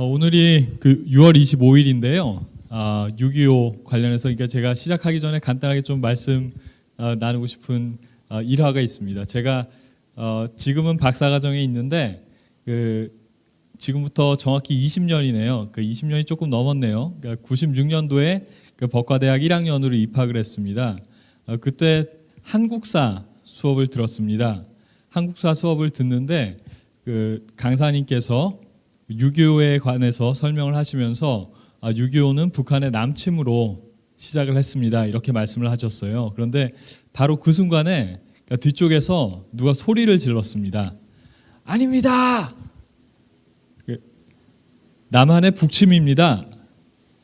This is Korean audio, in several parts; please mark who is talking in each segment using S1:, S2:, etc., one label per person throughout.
S1: 오늘이 그 6월 25일인데요. 6.25 관련해서 그러니까 제가 시작하기 전에 간단하게 좀 말씀 나누고 싶은 일화가 있습니다. 제가 지금은 박사과정에 있는데 지금부터 정확히 20년이네요. 그 20년이 조금 넘었네요. 그러니까 96년도에 그 법과대학 1학년으로 입학을 했습니다. 그때 한국사 수업을 들었습니다. 한국사 수업을 듣는데 그 강사님께서 6.25에 관해서 설명을 하시면서 6.25는 북한의 남침으로 시작을 했습니다. 이렇게 말씀을 하셨어요. 그런데 바로 그 순간에 뒤쪽에서 누가 소리를 질렀습니다. 아닙니다. 남한의 북침입니다.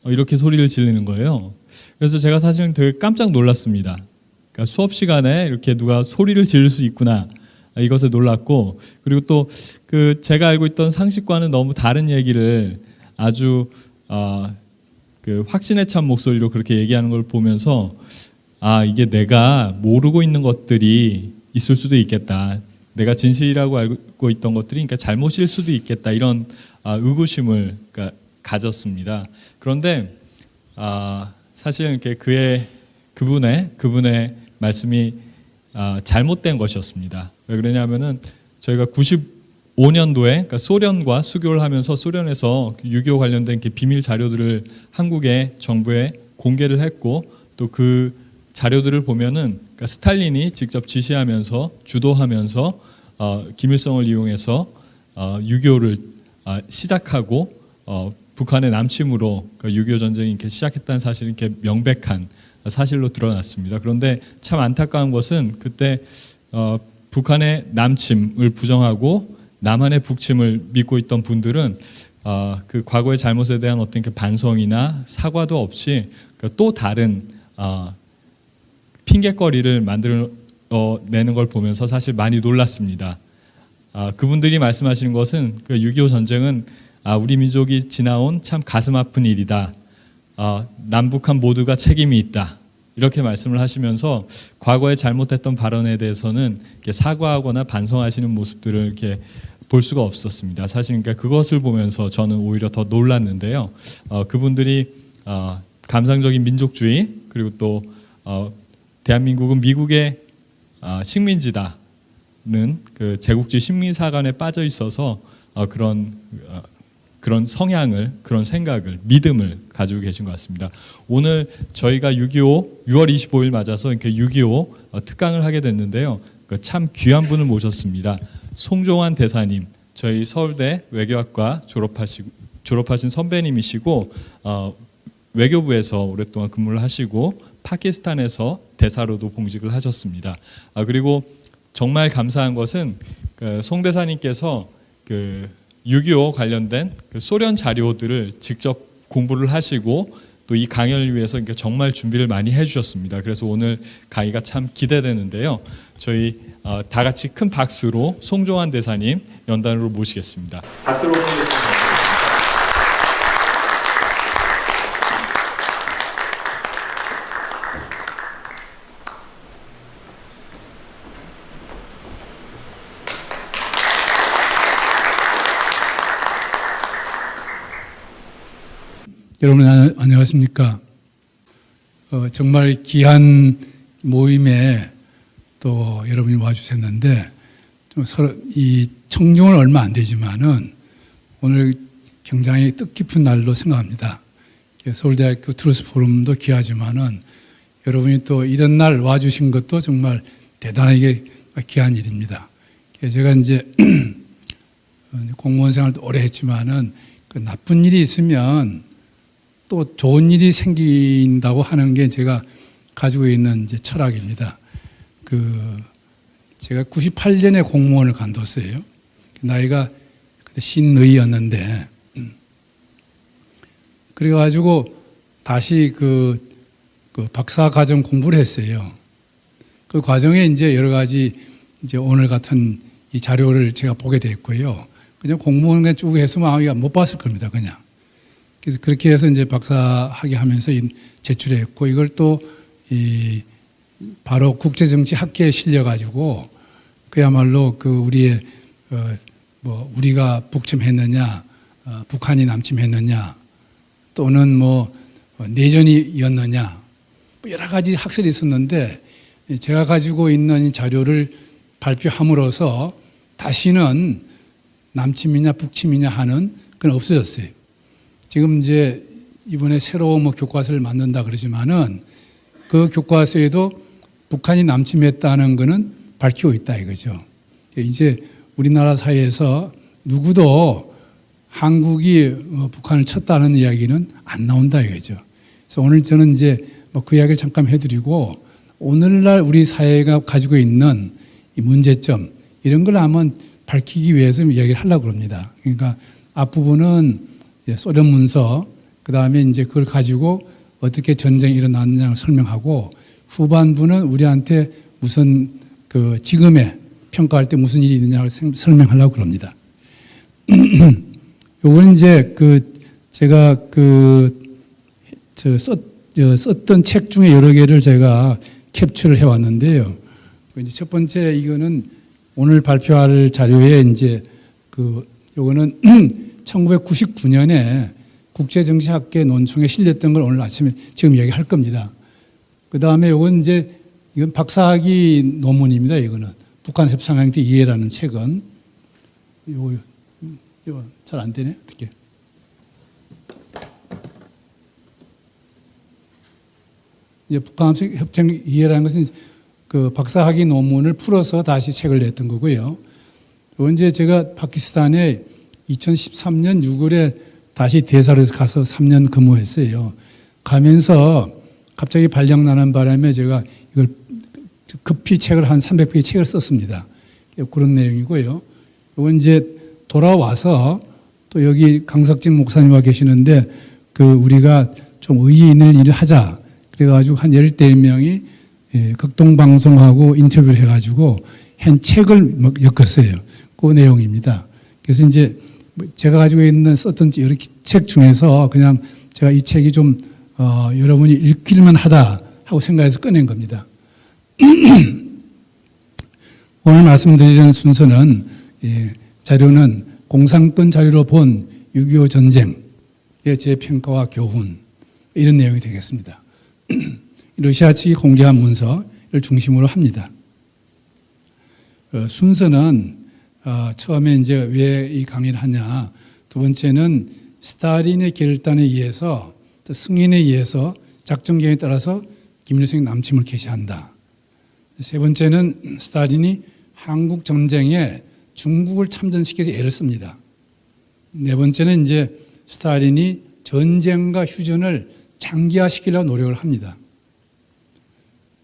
S1: 이렇게 소리를 지르는 거예요. 그래서 제가 사실은 되게 깜짝 놀랐습니다. 그러니까 수업 시간에 이렇게 누가 소리를 지를 수 있구나. 이것에 놀랐고, 그리고 또 그 제가 알고 있던 상식과는 너무 다른 얘기를 아주 그 확신에 찬 목소리로 그렇게 얘기하는 걸 보면서 이게 내가 모르고 있는 것들이 있을 수도 있겠다. 내가 진실이라고 알고 있던 것들이 그러니까 잘못일 수도 있겠다. 이런 의구심을 가졌습니다. 그런데 사실 이렇게 그분의 말씀이 잘못된 것이었습니다. 왜 그러냐면은 저희가 95년도에 그러니까 소련과 수교를 하면서 소련에서 6.25 관련된 비밀 자료들을 한국의 정부에 공개를 했고, 또 그 자료들을 보면은 그러니까 스탈린이 직접 지시하면서 주도하면서 김일성을 이용해서 6.25를 시작하고 북한의 남침으로 6.25 전쟁이 이렇게 시작했다는 사실이 이렇게 명백한 사실로 드러났습니다. 그런데 참 안타까운 것은 그때 북한의 남침을 부정하고 남한의 북침을 믿고 있던 분들은 그 과거의 잘못에 대한 어떤 반성이나 사과도 없이 또 다른 핑계거리를 만들어내는 걸 보면서 사실 많이 놀랐습니다. 그분들이 말씀하시는 것은 그 6.25 전쟁은 우리 민족이 지나온 참 가슴 아픈 일이다. 남북한 모두가 책임이 있다. 이렇게 말씀을 하시면서 과거에 잘못했던 발언에 대해서는 이렇게 사과하거나 반성하시는 모습들을 이렇게 볼 수가 없었습니다. 사실 그러니까 그것을 보면서 저는 오히려 더 놀랐는데요. 그분들이 감상적인 민족주의, 그리고 또 대한민국은 미국의 식민지다는 그 제국주의 식민사관에 빠져 있어서 그런 성향을, 그런 생각을, 믿음을 가지고 계신 것 같습니다. 오늘 저희가 6.25 6월 25일 맞아서 이렇게 6.25 특강을 하게 됐는데요. 참 귀한 분을 모셨습니다. 송종환 대사님, 저희 서울대 외교학과 졸업하신 선배님이시고 외교부에서 오랫동안 근무를 하시고 파키스탄에서 대사로도 봉직을 하셨습니다. 그리고 정말 감사한 것은 송 대사님께서 6.25 관련된 소련 자료들을 직접 공부를 하시고 또 이 강연을 위해서 정말 준비를 많이 해주셨습니다. 그래서 오늘 강의가 참 기대되는데요. 저희 다 같이 큰 박수로 송종환 대사님 연단으로 모시겠습니다. 박수로 모시겠습니다.
S2: 여러분 안녕하십니까? 정말 귀한 모임에 또 여러분이 와주셨는데 좀 서로 이 청중은 얼마 안 되지만은 오늘 굉장히 뜻깊은 날로 생각합니다. 서울대학교 트루스 포럼도 귀하지만은 여러분이 또 이런 날 와주신 것도 정말 대단하게 귀한 일입니다. 제가 이제 공무원 생활도 오래 했지만은 그 나쁜 일이 있으면 또 좋은 일이 생긴다고 하는 게 제가 가지고 있는 이제 철학입니다. 제가 98년에 공무원을 관뒀어요. 나이가 그때 신의였는데, 그래가지고 다시 그 박사 과정 공부를 했어요. 그 과정에 이제 여러 가지 이제 오늘 같은 이 자료를 제가 보게 됐고요. 그냥 공무원 그냥 쭉 했으면 아마 못 봤을 겁니다, 그냥. 그래서 그렇게 해서 이제 박사학위 하면서 제출했고, 이걸 또 바로 국제정치학계에 실려가지고 그야말로 우리의 우리가 북침했느냐 북한이 남침했느냐 또는 뭐 내전이었느냐 뭐 여러 가지 학설이 있었는데 제가 가지고 있는 이 자료를 발표함으로써 다시는 남침이냐 북침이냐 하는 건 없어졌어요. 지금 이제 이번에 새로 뭐 교과서를 만든다 그러지만은 그 교과서에도 북한이 남침했다는 거는 밝히고 있다 이거죠. 이제 우리나라 사회에서 누구도 한국이 북한을 쳤다는 이야기는 안 나온다 이거죠. 그래서 오늘 저는 이제 뭐 그 이야기를 잠깐 해드리고 오늘날 우리 사회가 가지고 있는 이 문제점 이런 걸 한번 밝히기 위해서 이야기를 하려고 합니다. 그러니까 앞부분은 소련 문서 그 다음에 이제 그걸 가지고 어떻게 전쟁이 일어났느냐를 설명하고 후반부는 우리한테 무슨 그 지금의 평가할 때 무슨 일이 있느냐를 설명하려고 합니다. 요건 이제 그 제가 썼던 책 중에 여러 개를 제가 캡처를 해왔는데요. 이제 첫 번째 이거는 오늘 발표할 자료에 이제 요거는 1999년에 국제정치학계 논총에 실렸던 걸 오늘 아침에 지금 이야기할 겁니다. 그 다음에 이건 박사학위 논문입니다. 이거는 북한 협상행태 이해라는 책은 이거 잘 안 되네 어떻게? 이제 북한 협상 이해라는 것은 그 박사학위 논문을 풀어서 다시 책을 냈던 거고요. 언제 제가 파키스탄에 2013년 6월에 다시 대사로 가서 3년 근무했어요. 가면서 갑자기 발령 나는 바람에 제가 이걸 급히 책을 한 300페이지 책을 썼습니다. 그런 내용이고요. 이건 이제 돌아와서 또 여기 강석진 목사님과 계시는데 우리가 좀 의의 있는 일을 하자. 그래가지고 한 10대명이 극동방송하고 인터뷰를 해가지고 한 책을 막 엮었어요. 그 내용입니다. 그래서 이제 제가 가지고 있는 썼던 여러 책 중에서 그냥 제가 이 책이 좀 여러분이 읽힐만 하다 하고 생각해서 꺼낸 겁니다. 오늘 말씀드리는 순서는 자료는 공산권 자료로 본 6.25 전쟁의 재평가와 교훈 이런 내용이 되겠습니다. 러시아 측이 공개한 문서를 중심으로 합니다. 순서는 처음에 이제 왜 이 강의를 하냐. 두 번째는 스탈린의 결단에 의해서 승인에 의해서 작전 계획에 따라서 김일성이 남침을 개시한다. 세 번째는 스탈린이 한국 전쟁에 중국을 참전시켜서 애를 씁니다. 네 번째는 이제 스탈린이 전쟁과 휴전을 장기화시키려고 노력을 합니다.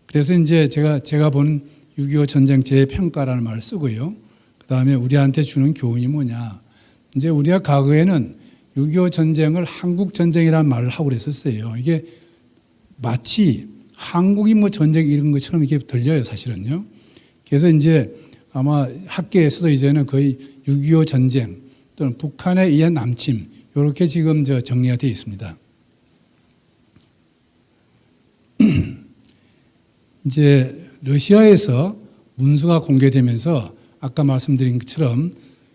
S2: 그래서 이제 제가 본 6.25 전쟁 재평가라는 말을 쓰고요. 그 다음에 우리한테 주는 교훈이 뭐냐. 이제 우리가 과거에는 6.25 전쟁을 한국 전쟁이라는 말을 하고 그랬었어요. 이게 마치 한국이 뭐 전쟁 이런 것처럼 이렇게 들려요, 사실은요. 그래서 이제 아마 학계에서도 이제는 거의 6.25 전쟁 또는 북한에 의한 남침 이렇게 지금 정리가 되어 있습니다. 이제 러시아에서 문서가 공개되면서 아까 말씀드린 것처럼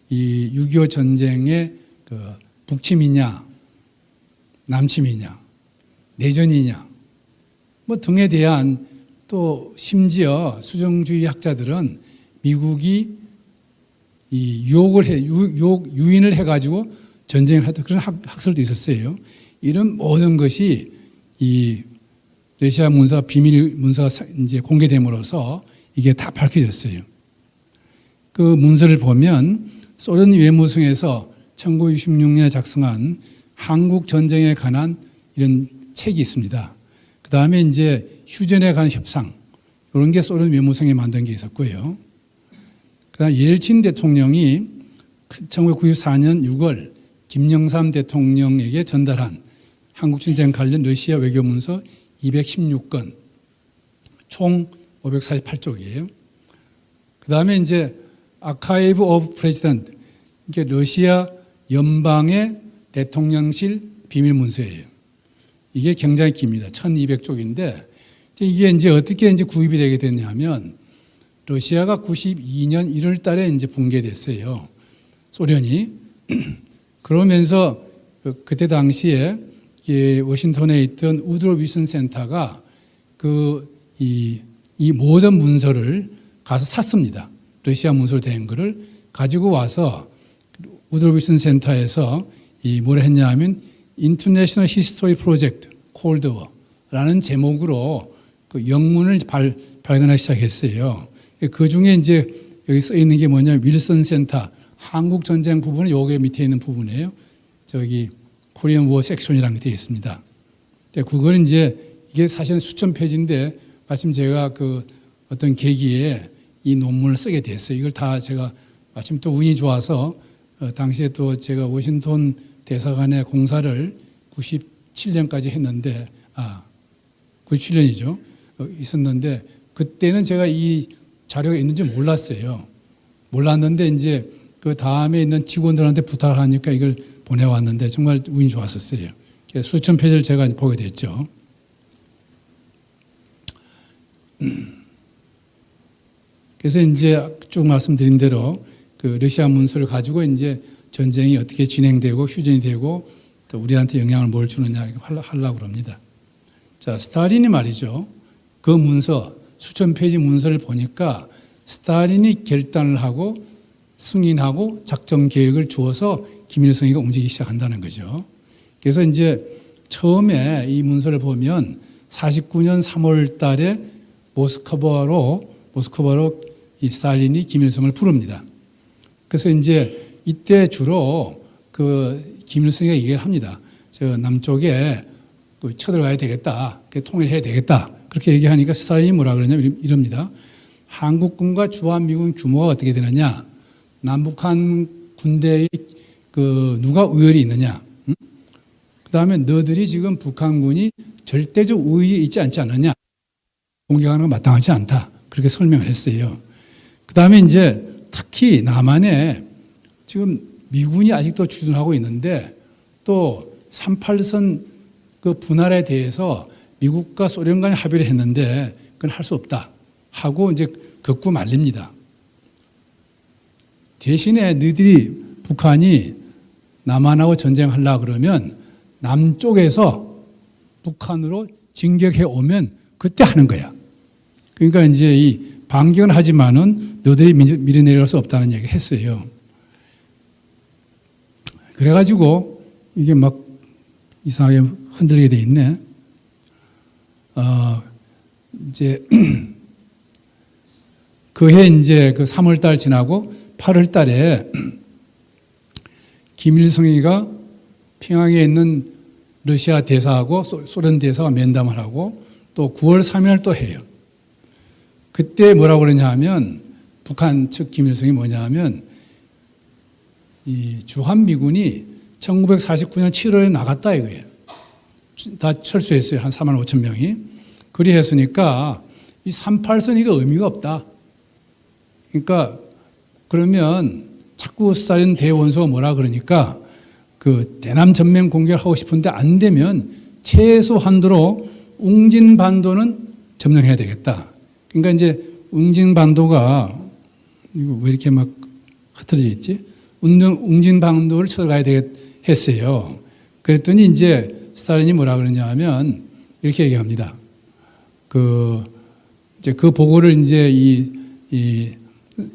S2: 이 6.25 전쟁의 북침이냐, 남침이냐, 내전이냐, 뭐 등에 대한 또 심지어 수정주의 학자들은 미국이 이 유인을 해가지고 전쟁을 했던 그런 학설도 있었어요. 이런 모든 것이 이 러시아 문서 비밀 문서가 이제 공개됨으로써 이게 다 밝혀졌어요. 그 문서를 보면 소련 외무성에서 1966년에 작성한 한국 전쟁에 관한 이런 책이 있습니다. 그 다음에 이제 휴전에 관한 협상 이런 게 소련 외무성에 만든 게 있었고요. 그다음 옐친 대통령이 1994년 6월 김영삼 대통령에게 전달한 한국 전쟁 관련 러시아 외교 문서 216건, 총 548쪽이에요. 그 다음에 이제 아카이브 오브 프레지던트, 이게 러시아 연방의 대통령실 비밀 문서예요. 이게 굉장히 깁니다. 1200쪽인데 이게 이제 어떻게 이제 구입이 되게 됐냐면 러시아가 92년 1월 달에 이제 붕괴됐어요. 소련이. 그러면서 그때 당시에 워싱턴에 있던 우드로 위슨 센터가 이 모든 문서를 가서 샀습니다. 러시아 문서로 된 거를 가지고 와서 우드로 위슨 센터에서 뭘 했냐 하면 International History Project Cold War라는 제목으로 그 영문을 발간하기 시작했어요. 그 중에 이제 여기 써 있는 게 뭐냐, 윌슨 센터 한국 전쟁 부분은 요게 밑에 있는 부분이에요. 저기 코리안 워 섹션이라는 게 되어 있습니다. 그걸 이제 이게 사실은 수천 페이지인데 마침 제가 그 어떤 계기에 이 논문을 쓰게 됐어요. 이걸 다 제가 마침 또 운이 좋아서 당시에 또 제가 워싱턴 대사관의 공사를 97년까지 했는데 97년이죠. 있었는데 그때는 제가 이 자료가 있는지 몰랐어요. 몰랐는데 이제 그 다음에 있는 직원들한테 부탁을 하니까 이걸 보내왔는데 정말 운이 좋았었어요. 수천 페이지를 제가 보게 됐죠. 그래서 이제 쭉 말씀드린 대로 그 러시아 문서를 가지고 이제 전쟁이 어떻게 진행되고 휴전이 되고 또 우리한테 영향을 뭘 주느냐 하려고 합니다. 자, 스탈린이 말이죠. 그 문서, 수천 페이지 문서를 보니까 스탈린이 결단을 하고 승인하고 작전 계획을 주어서 김일성이가 움직이기 시작한다는 거죠. 그래서 이제 처음에 이 문서를 보면 49년 3월 달에 모스크바로 이 스탈린이 김일성을 부릅니다. 그래서 이제 이때 주로 그 김일성이 얘기를 합니다. 저 남쪽에 쳐들어가야 되겠다. 통일해야 되겠다. 그렇게 얘기하니까 스탈린이 뭐라 그러냐면 이럽니다. 한국군과 주한미군 규모가 어떻게 되느냐? 남북한 군대의 누가 우열이 있느냐? 그 다음에 너들이 지금 북한군이 절대적 우위에 있지 않지 않느냐? 공격하는 건 마땅하지 않다. 그렇게 설명을 했어요. 그 다음에 이제 특히 남한에 지금 미군이 아직도 주둔하고 있는데 또 38선 그 분할에 대해서 미국과 소련 간에 합의를 했는데 그건 할 수 없다 하고 이제 극구 말립니다. 대신에 너희들이 북한이 남한하고 전쟁하려고 그러면 남쪽에서 북한으로 진격해 오면 그때 하는 거야. 그러니까 이제 이 반격은 하지만은 너희들이 미리 내려갈 수 없다는 얘기를 했어요. 그래가지고 이게 막 이상하게 흔들리게 돼 있네. 이제 그해 이제 그 3월 달 지나고 8월 달에 김일성이가 평양에 있는 러시아 대사하고 소련 대사가 면담을 하고 또 9월 3일 또 해요. 그때 뭐라고 그러냐 하면 북한 측 김일성이 뭐냐 하면 이 주한미군이 1949년 7월에 나갔다 이거예요. 다 철수했어요. 한 4만 5천 명이. 그리 했으니까 이 38선 이거 의미가 없다. 그러니까 그러면 자꾸 스탈린 대원소가 뭐라 그러니까 그 대남 전면 공격을 하고 싶은데 안 되면 최소한도로 웅진반도는 점령해야 되겠다. 그러니까 이제 웅진반도가 이거 왜 이렇게 막 흐트러져 있지? 웅진반도를 쳐들어가야 했어요. 그랬더니 이제 스탈린이 뭐라 그러냐 하면 이렇게 얘기합니다. 이제 그 보고를 이제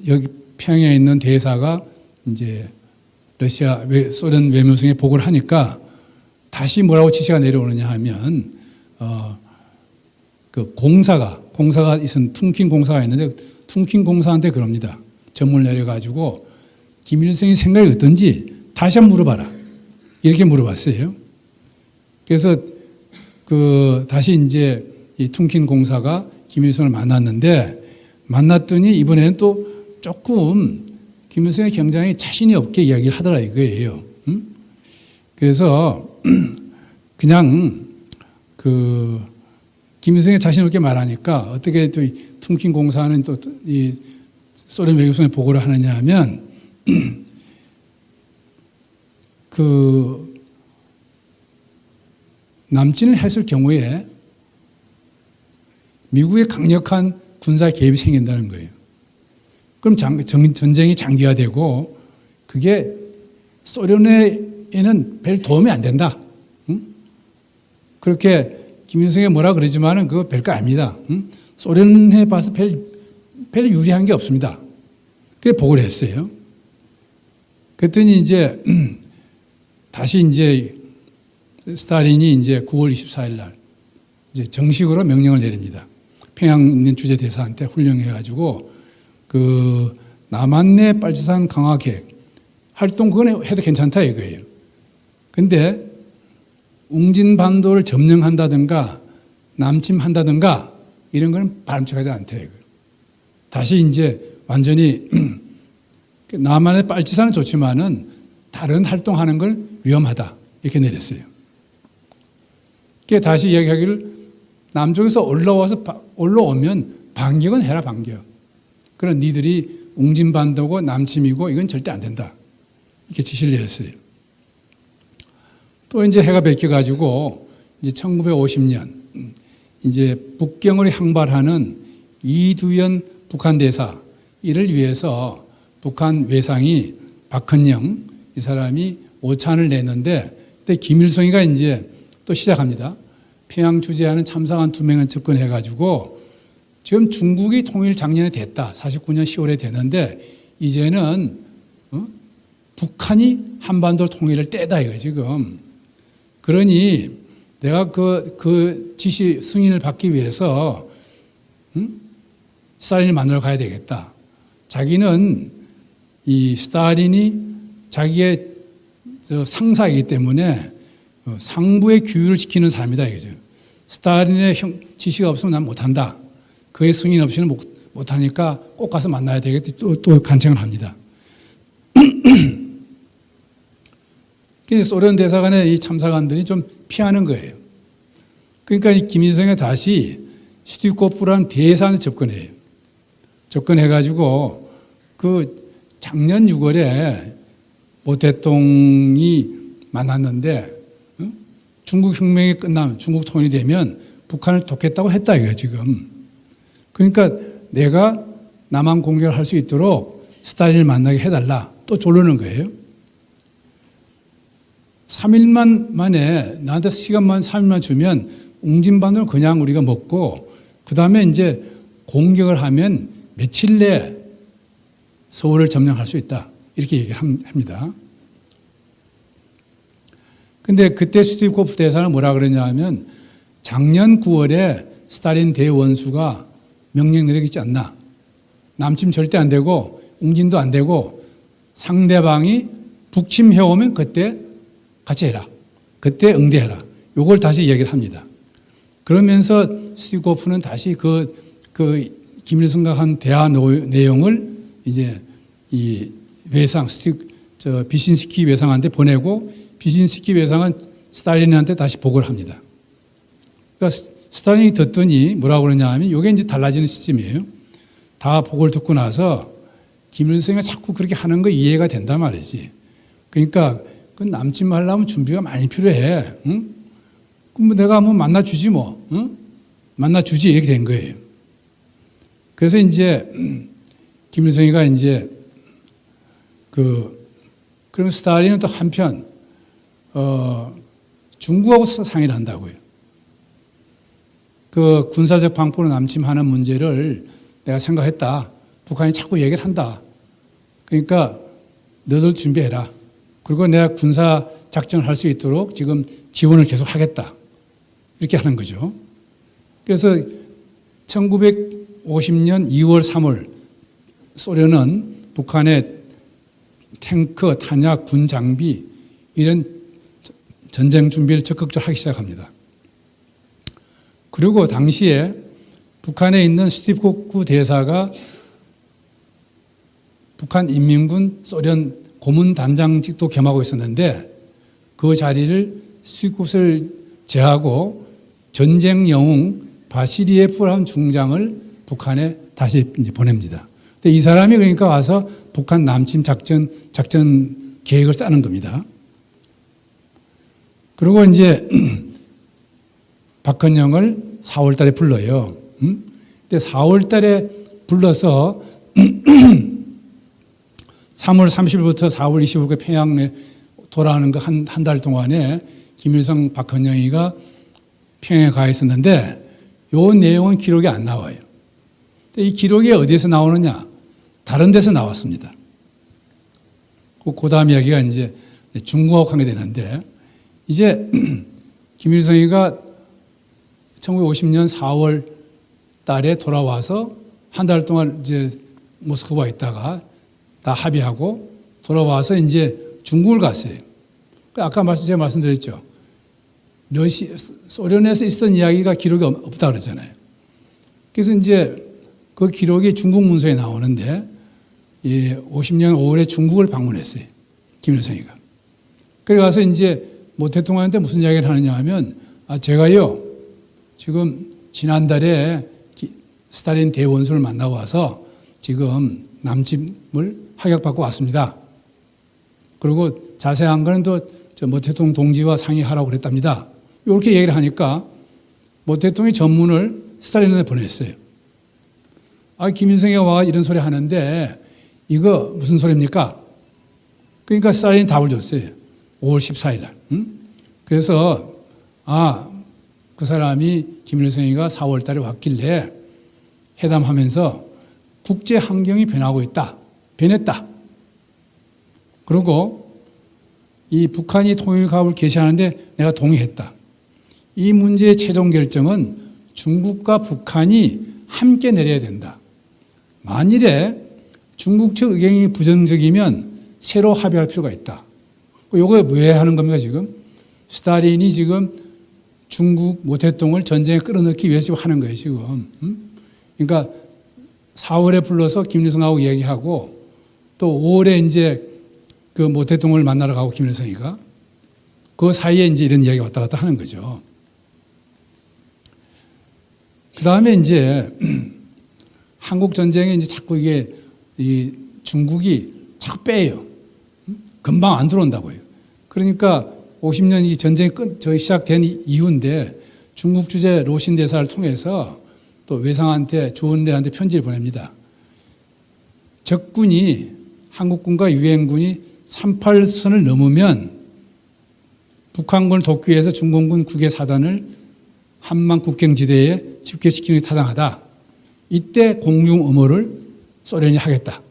S2: 여기 평양에 있는 대사가 이제 소련 외무성에 보고를 하니까 다시 뭐라고 지시가 내려오느냐 하면 그 공사가 있은 퉁킨 공사가 있는데 퉁킨 공사한테 그럽니다. 전문을 내려가지고 김일성이 생각이 어떤지 다시 한번 물어봐라. 이렇게 물어봤어요. 그래서 다시 이제 이 퉁킨 공사가 김일성을 만났더니 이번에는 또 조금 김일성의 경장에 자신이 없게 이야기를 하더라 이거예요. 그래서 그냥 김일성이 자신 없게 말하니까 어떻게 또 퉁킨 공사는 또 이 소련 외교성에 보고를 하느냐 하면 남진을 했을 경우에 미국의 강력한 군사 개입이 생긴다는 거예요. 그럼 전쟁이 장기화되고 그게 소련의 남침에는 별 도움이 안 된다. 응? 그렇게 김일성이 뭐라 그러지만은 그거 별거 아닙니다. 응? 소련에 봐서 별 유리한 게 없습니다. 그래 보고를 했어요. 그랬더니 이제 다시 이제 스탈린이 이제 9월 24일 날 이제 정식으로 명령을 내립니다. 평양 있는 주재 대사한테 훈령해가지고 그 남한내 빨치산 강화 계획 활동 그건 해도 괜찮다 이거예요. 근데 웅진반도를 점령한다든가 남침한다든가 이런 건 바람직하지 않다 이거예요. 다시 이제 완전히 남한의 빨치산은 좋지만은 다른 활동하는 건 위험하다 이렇게 내렸어요. 그게 다시 이야기하기를 남쪽에서 올라오면 반격은 해라 반격. 그럼 니들이 웅진반도고 남침이고 이건 절대 안 된다. 이렇게 지시를 내렸어요. 또 이제 해가 베껴가지고 이제 1950년 이제 북경을 항발하는 이두연 북한 대사 이를 위해서 북한 외상이 박헌영 이 사람이 오찬을 냈는데 그때 김일성이가 이제 또 시작합니다. 평양 주재하는 참사관 2명을 접근해가지고 지금 중국이 통일 작년에 됐다. 49년 10월에 됐는데 이제는 북한이 한반도 통일을 떼다 이거 지금. 그러니 내가 그 지시 승인을 받기 위해서 스탈린을 만나러 가야 되겠다. 자기는 이 스탈린이 자기의 상사이기 때문에 상부의 규율을 지키는 사람이다 이거죠. 스탈린의 지시가 없으면 난 못한다. 그의 승인 없이는 못하니까 꼭 가서 만나야 되겠다. 또 간청을 합니다. 소련 대사관의 이 참사관들이 좀 피하는 거예요. 그러니까 김일성이 다시 슈티코프라는 대사한테 접근해요. 접근해가지고 그 작년 6월에 모 대통령이 만났는데 중국 혁명이 끝나면 중국 통일이 되면 북한을 돕겠다고 했다 이거예요 지금. 그러니까 내가 남한 공격을 할 수 있도록 스탈린을 만나게 해달라 또 조르는 거예요. 3일만 만에 나한테 시간만 3일만 주면 웅진반도를 그냥 우리가 먹고 그 다음에 이제 공격을 하면 며칠 내에 서울을 점령할 수 있다 이렇게 얘기합니다. 근데 그때 슈티코프 대사는 뭐라 그러냐 하면 작년 9월에 스탈린 대원수가 명령 내리지 않나. 남침 절대 안 되고 웅진도 안 되고 상대방이 북침해 오면 그때 같이 해라. 그때 응대해라. 요걸 다시 얘기를 합니다. 그러면서 슈티코프는 다시 그 김일성과 한 대화 내용을 이제 이 외상 비신스키 외상한테 보내고 비신스키 외상은 스탈린한테 다시 보고를 합니다. 그러니까 스탈린이 듣더니 뭐라고 그러냐 하면 이게 이제 달라지는 시점이에요. 다 보고를 듣고 나서 김일성이 자꾸 그렇게 하는 거 이해가 된단 말이지. 그러니까 그 남침 하려면 준비가 많이 필요해. 응? 그럼 내가 한번 만나주지 뭐. 응? 만나주지 이렇게 된 거예요. 그래서 이제 김일성이가 이제 그럼 스탈린은 또 한편 중국하고 상의를 한다고요. 그 군사적 방포로 남침하는 문제를 내가 생각했다. 북한이 자꾸 얘기를 한다. 그러니까 너들 준비해라. 그리고 내가 군사 작전을 할 수 있도록 지금 지원을 계속 하겠다. 이렇게 하는 거죠. 그래서 1950년 2월 3월 소련은 북한의 탱크, 탄약, 군 장비 이런 전쟁 준비를 적극적으로 하기 시작합니다. 그리고 당시에 북한에 있는 슈티코프 대사가 북한 인민군 소련 고문 단장직도 겸하고 있었는데 그 자리를 슈티코프를 제하고 전쟁 영웅 바시리예프라는 중장을 북한에 다시 이제 보냅니다. 근데 이 사람이 그러니까 와서 북한 남침 작전 계획을 짜는 겁니다. 그리고 이제 박헌영을 4월 달에 불러요. 근데 4월 달에 불러서 3월 30일부터 4월 25일까지 평양에 돌아오는 그 한 달 동안에 김일성, 박헌영이가 평양에 가 있었는데 요 내용은 기록이 안 나와요. 이 기록이 어디에서 나오느냐? 다른 데서 나왔습니다. 그 다음 이야기가 이제 중국하고 관계되는데 이제 김일성이가 1950년 4월 달에 돌아와서 한 달 동안 이제 모스크바에 있다가 다 합의하고 돌아와서 이제 중국을 갔어요. 아까 제가 말씀드렸죠. 소련에서 있었던 이야기가 기록이 없다 그러잖아요. 그래서 이제 그 기록이 중국 문서에 나오는데 50년 5월에 중국을 방문했어요. 김일성이가. 그래 가서 이제 뭐 대통령한테 무슨 이야기를 하느냐 하면 제가요 지금 지난달에 스탈린 대원수를 만나고 와서 지금 남침을 합격받고 왔습니다. 그리고 자세한 거는 또 모 대통령 동지와 상의하라고 그랬답니다. 이렇게 얘기를 하니까 모 대통령이 전문을 스탈린한테 보냈어요. 김일성이 와 이런 소리 하는데 이거 무슨 소리입니까? 그러니까 스탈린이 답을 줬어요. 5월 14일 날. 그래서 그 사람이 김일성이가 4월 달에 왔길래 회담하면서 국제 환경이 변하고 있다. 변했다. 그리고 이 북한이 통일 가업을 개시하는데 내가 동의했다. 이 문제의 최종 결정은 중국과 북한이 함께 내려야 된다. 만일에 중국 측 의견이 부정적이면 새로 합의할 필요가 있다. 이거 왜 하는 겁니까 지금? 스탈린이 지금 중국 모태동을 전쟁에 끌어넣기 위해서 하는 거예요 지금. 그러니까 4월에 불러서 김일성하고 얘기하고 또 5월에 이제 그 모태동을 만나러 가고 김일성이가 그 사이에 이제 이런 이야기가 왔다 갔다 하는 거죠. 그 다음에 이제 한국 전쟁에 이제 자꾸 이게 이 중국이 자꾸 빼요. 금방 안 들어온다고요. 그러니까 50년 이 전쟁이 시작된 이후인데 중국 주재 로신 대사를 통해서 또 외상한테 조은래한테 편지를 보냅니다. 적군이 한국군과 유엔군이 38선을 넘으면 북한군을 돕기 위해서 중공군 국외 사단을 한만 국경지대에 집결시키는 게 타당하다. 이때 공중 엄호를 소련이 하겠다.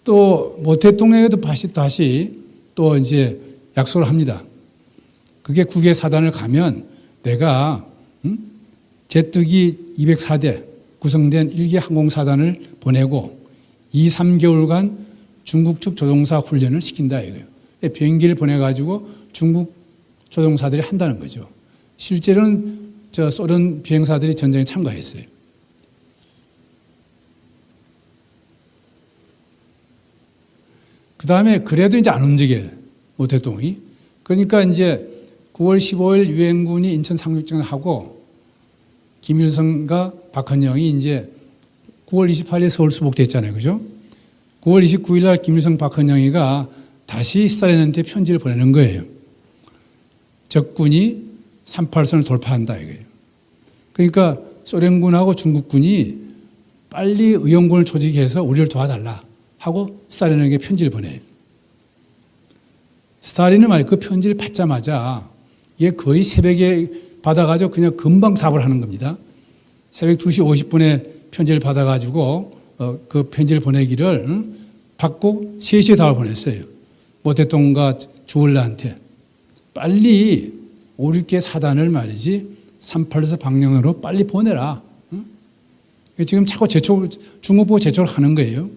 S2: 또 모태동에도 다시 또 이제 약속을 합니다. 그게 국외 사단을 가면 내가 제트기 204대 구성된 1기 항공사단을 보내고 2, 3개월간 중국 측 조종사 훈련을 시킨다 이거예요. 비행기를 보내가지고 중국 조종사들이 한다는 거죠. 실제로는 소련 비행사들이 전쟁에 참가했어요. 그 다음에 그래도 이제 안 움직여요. 모 대통령이. 그러니까 이제 9월 15일 유엔군이 인천 상륙전을 하고 김일성과 박헌영이 이제 9월 28일 서울 수복됐잖아요. 그죠? 9월 29일 날 김일성 박헌영이가 다시 스탈린한테 편지를 보내는 거예요. 적군이 38선을 돌파한다 이거예요. 그러니까 소련군하고 중국군이 빨리 의용군을 조직해서 우리를 도와달라 하고 스탈린에게 편지를 보내요. 스탈린은 그 편지를 받자마자 이게 거의 새벽에 받아가지고 그냥 금방 답을 하는 겁니다. 새벽 2시 50분에 편지를 받아가지고 그 편지를 보내기를 받고 3시에 답을 보냈어요. 모 대통령과 주얼라한테 빨리 5, 6개 사단을 말이지 38서 방향으로 빨리 보내라. 지금 자꾸 중국 보고 재촉을 하는 거예요.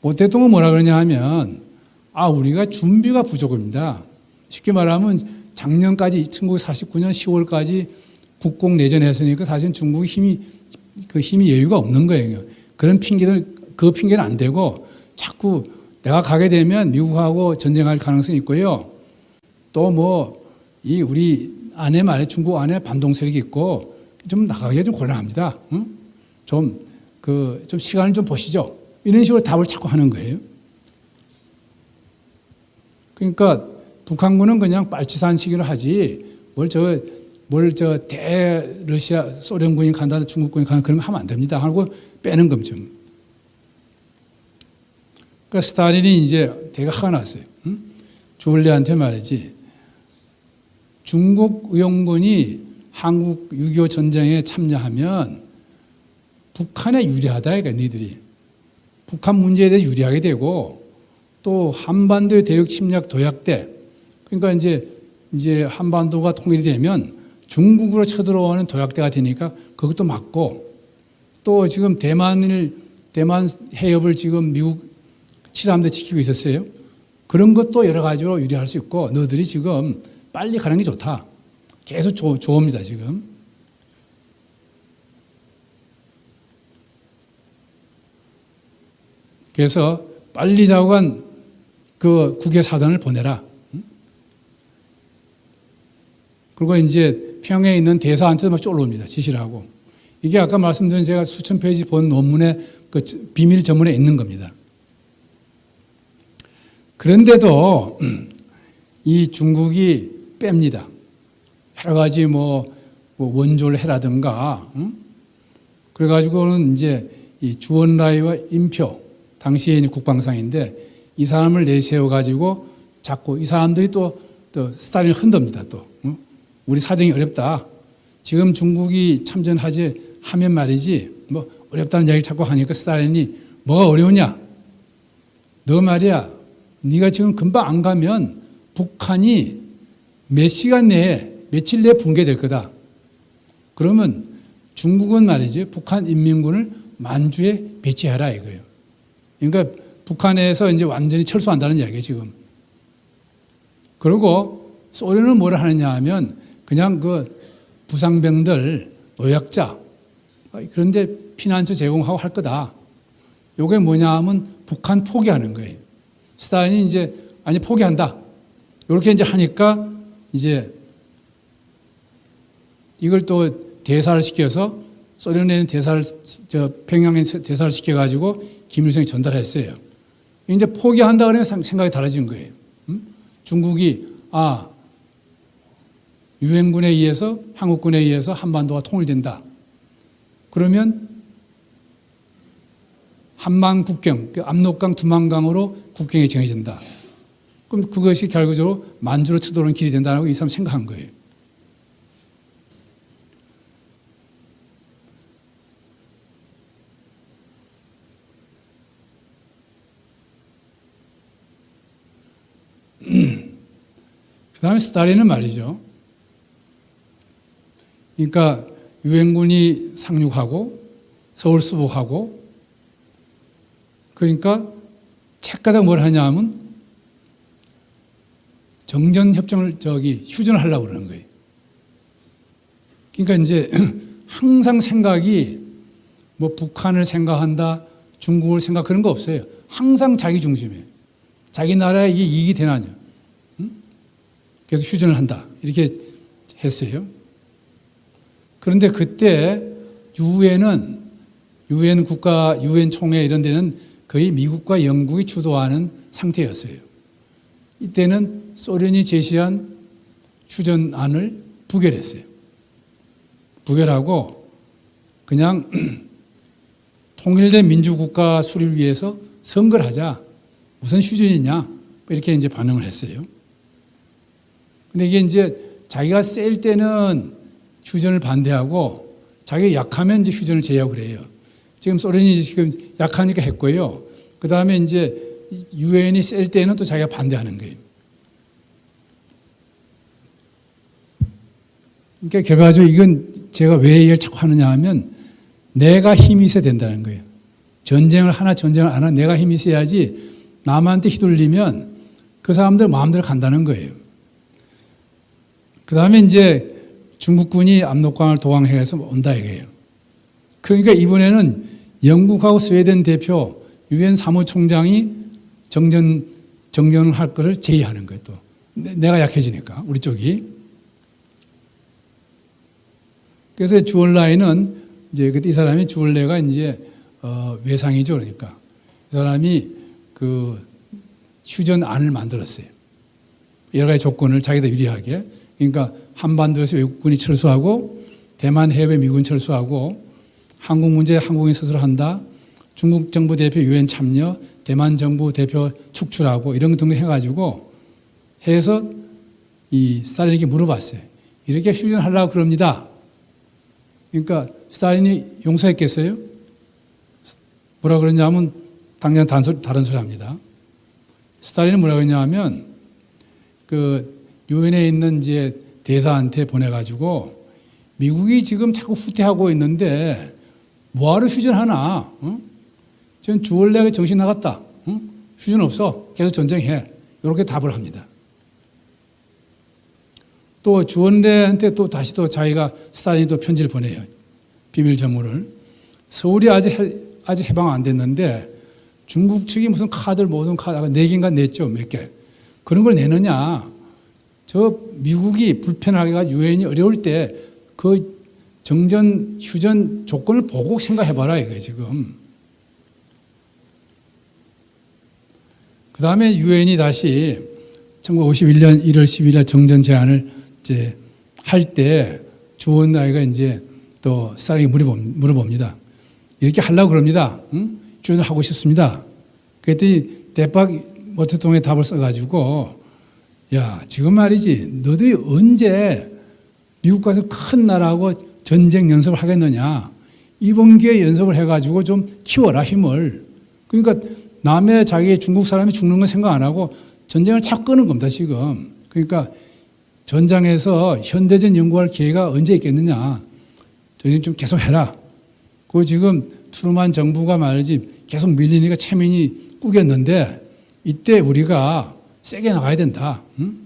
S2: 모 대통령은 뭐라 그러냐 하면 우리가 준비가 부족합니다. 쉽게 말하면 작년까지 1949년 10월까지 국공 내전했으니까 사실 중국이 힘이 여유가 없는 거예요. 그런 그 핑계는 안 되고 자꾸 내가 가게 되면 미국하고 전쟁할 가능성이 있고요. 또 우리 안에 말해 중국 안에 반동 세력이 있고 좀 나가기가 좀 곤란합니다. 좀 시간을 좀 보시죠. 이런 식으로 답을 자꾸 하는 거예요. 그러니까 북한군은 그냥 빨치산 시기를 하지 대러시아 소련군이 간다 중국군이 간다 그런 거 하면 안 됩니다 하고 빼는 겁니다. 그러니까 스탈린이 이제 되게 화가 났어요. 응? 주얼레한테 말이지. 중국 의용군이 한국 6.25 전쟁에 참여하면 북한에 유리하다, 이거 니들이. 북한 문제에 대해 유리하게 되고 또 한반도의 대륙 침략 도약대. 그러니까 이제 한반도가 통일이 되면 중국으로 쳐들어오는 도약대가 되니까 그것도 맞고 또 지금 대만 해협을 지금 미국 칠함대 지키고 있었어요. 그런 것도 여러 가지로 유리할 수 있고 너희들이 지금 빨리 가는 게 좋다. 계속 좋습니다, 지금. 그래서 빨리 자관 그 국외 사단을 보내라. 그리고 이제 평양에 있는 대사한테도 막 쫄릅니다. 지시를 하고. 이게 아까 말씀드린 제가 수천 페이지 본 논문의 그 비밀 전문에 있는 겁니다. 그런데도 이 중국이 뺍니다. 여러 가지 뭐 원조를 해라든가. 그래가지고는 이제 이 주원라이와 임표, 당시에 국방상인데 이 사람을 내세워가지고 자꾸 이 사람들이 또 스탈린을 흔듭니다. 또. 우리 사정이 어렵다. 지금 중국이 참전하지 하면 말이지 뭐 어렵다는 이야기를 자꾸 하니까 스탈린이 뭐가 어려우냐? 너 말이야. 네가 지금 금방 안 가면 북한이 몇 시간 내에 며칠 내에 붕괴될 거다. 그러면 중국은 말이지 북한 인민군을 만주에 배치하라 이거예요. 그러니까 북한에서 이제 완전히 철수한다는 이야기예요 지금. 그리고 소련은 뭐를 하느냐 하면 그냥 그 부상병들, 노약자 그런데 피난처 제공하고 할 거다. 요게 뭐냐 하면 북한 포기하는 거예요. 스탈린이 이제 아니 포기한다. 이렇게 이제 하니까 이제 이걸 또 대사를 시켜서 소련에는 평양에 대사를 시켜가지고 김일성이 전달했어요. 이제 포기한다 그러면 생각이 달라진 거예요. 중국이 유엔군에 의해서 한국군에 의해서 한반도가 통일된다. 그러면 한만 국경, 압록강, 두만강으로 국경이 정해진다. 그럼 그것이 결국적으로 만주로 쳐들어오는 길이 된다고 이 사람 생각한 거예요. 그 다음에 스탈린은 말이죠. 그러니까 유엔군이 상륙하고 서울 수복하고 그러니까 책가다 뭘 하냐 하면 정전협정을 휴전을 하려고 그러는 거예요. 그러니까 이제 항상 생각이 뭐 북한을 생각한다, 중국을 생각 그런 거 없어요. 항상 자기 중심이에요. 자기 나라에 이게 이익이 되나요? 그래서 휴전을 한다. 이렇게 했어요. 그런데 그때 유엔 국가, 유엔 총회 이런 데는 거의 미국과 영국이 주도하는 상태였어요. 이때는 소련이 제시한 휴전안을 부결했어요. 부결하고 그냥 통일된 민주국가 수립을 위해서 선거를 하자. 무슨 휴전이냐? 이렇게 이제 반응을 했어요. 근데 이게 이제 자기가 셀 때는 휴전을 반대하고 자기가 약하면 이제 휴전을 제의하고 그래요. 지금 소련이 지금 약하니까 했고요. 그 다음에 이제 유엔이 셀 때는 또 자기가 반대하는 거예요. 그러니까 결과적으로 이건 제가 왜 이걸 자꾸 하느냐 하면 내가 힘이 있어야 된다는 거예요. 전쟁을 안 하나 내가 힘이 있어야지 남한테 휘둘리면 그 사람들 마음대로 간다는 거예요. 그 다음에 이제 중국군이 압록강을 도항해서 온다 이거예요. 그러니까 이번에는 영국하고 스웨덴 대표 유엔 사무총장이 정전을 할 것을 제의하는 거예요. 또 내가 약해지니까 우리 쪽이. 그래서 주얼라이는 이제 그때 이 사람이 주얼레가 이제 외상이죠. 그러니까 이 사람이 그 휴전안을 만들었어요. 여러 가지 조건을 자기들 유리하게. 그러니까 한반도에서 외국군이 철수하고 대만 해협에 미군 철수하고 한국 문제에 한국인이 스스로 한다. 중국 정부 대표 유엔 참여, 대만 정부 대표 축출하고 이런 등 해가지고 해서 이 스탈린에게 물어봤어요. 이렇게 휴전하려고 그럽니다. 그러니까 스탈린이 용서했겠어요? 뭐라 그러냐면 당장 다른 소리 합니다. 스탈린은 뭐라 그러냐면 그 유엔에 있는 이제 대사한테 보내가지고 미국이 지금 자꾸 후퇴하고 있는데 뭐하러 휴전하나? 지금 주얼레가 정신 나갔다. 휴전 없어. 계속 전쟁해. 이렇게 답을 합니다. 또 주얼레한테 또 다시 또 자기가 스탈린이 또 편지를 보내요. 비밀 전문을. 서울이 아직 해방 안 됐는데 중국 측이 무슨 카드를 모든 카드 4개인가 냈죠. 몇 개. 그런 걸 내느냐. 저 미국이 불편하게 유엔이 어려울 때 그 정전 휴전 조건을 보고 생각해봐라 이거예요 지금. 그 다음에 유엔이 다시 1951년 1월 10일 날 정전 제안을 이제 할 때 주원아이가 이제 또 스탈린에게 물어봅니다. 이렇게 하려고 그럽니다. 휴전을 하고 싶습니다. 그랬더니 대박 모태통에 답을 써가지고 야 지금 말이지 너들이 언제 미국과 큰 나라하고 전쟁 연습을 하겠느냐. 이번 기회에 연습을 해가지고 좀 키워라 힘을. 그러니까 남의 자기 중국 사람이 죽는 건 생각 안 하고 전쟁을 자꾸 끄는 겁니다 지금. 그러니까 전장에서 현대전 연구할 기회가 언제 있겠느냐. 전쟁 좀 계속 해라. 그 지금 트루만 정부가 말이지 계속 밀리니까 체면이 꾸겼는데 이때 우리가 세게 나가야 된다. 응?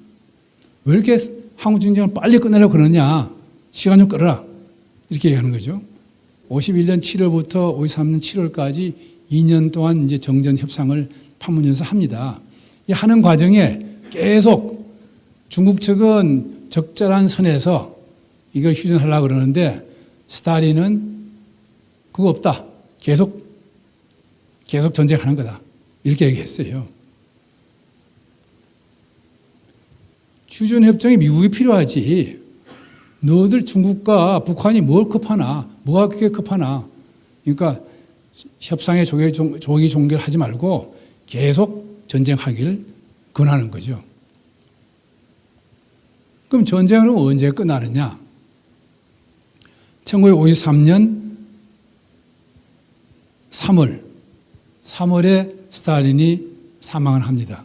S2: 왜 이렇게 한국 전쟁을 빨리 끝내려고 그러냐. 시간 좀 끌어라. 이렇게 얘기하는 거죠. 51년 7월부터 53년 7월까지 2년 동안 이제 정전 협상을 판문점에서 합니다. 이 하는 과정에 계속 중국 측은 적절한 선에서 이걸 휴전하려고 그러는데 스탈린은 그거 없다. 계속 전쟁하는 거다. 이렇게 얘기했어요. 휴전협정에 미국이 필요하지. 너들 중국과 북한이 뭘 급하나. 뭐가 그렇게 급하나. 그러니까 협상에 조기 종결 하지 말고 계속 전쟁하길 권하는 거죠. 그럼 전쟁은 언제 끝나느냐? 1953년 3월에 스탈린이 사망을 합니다.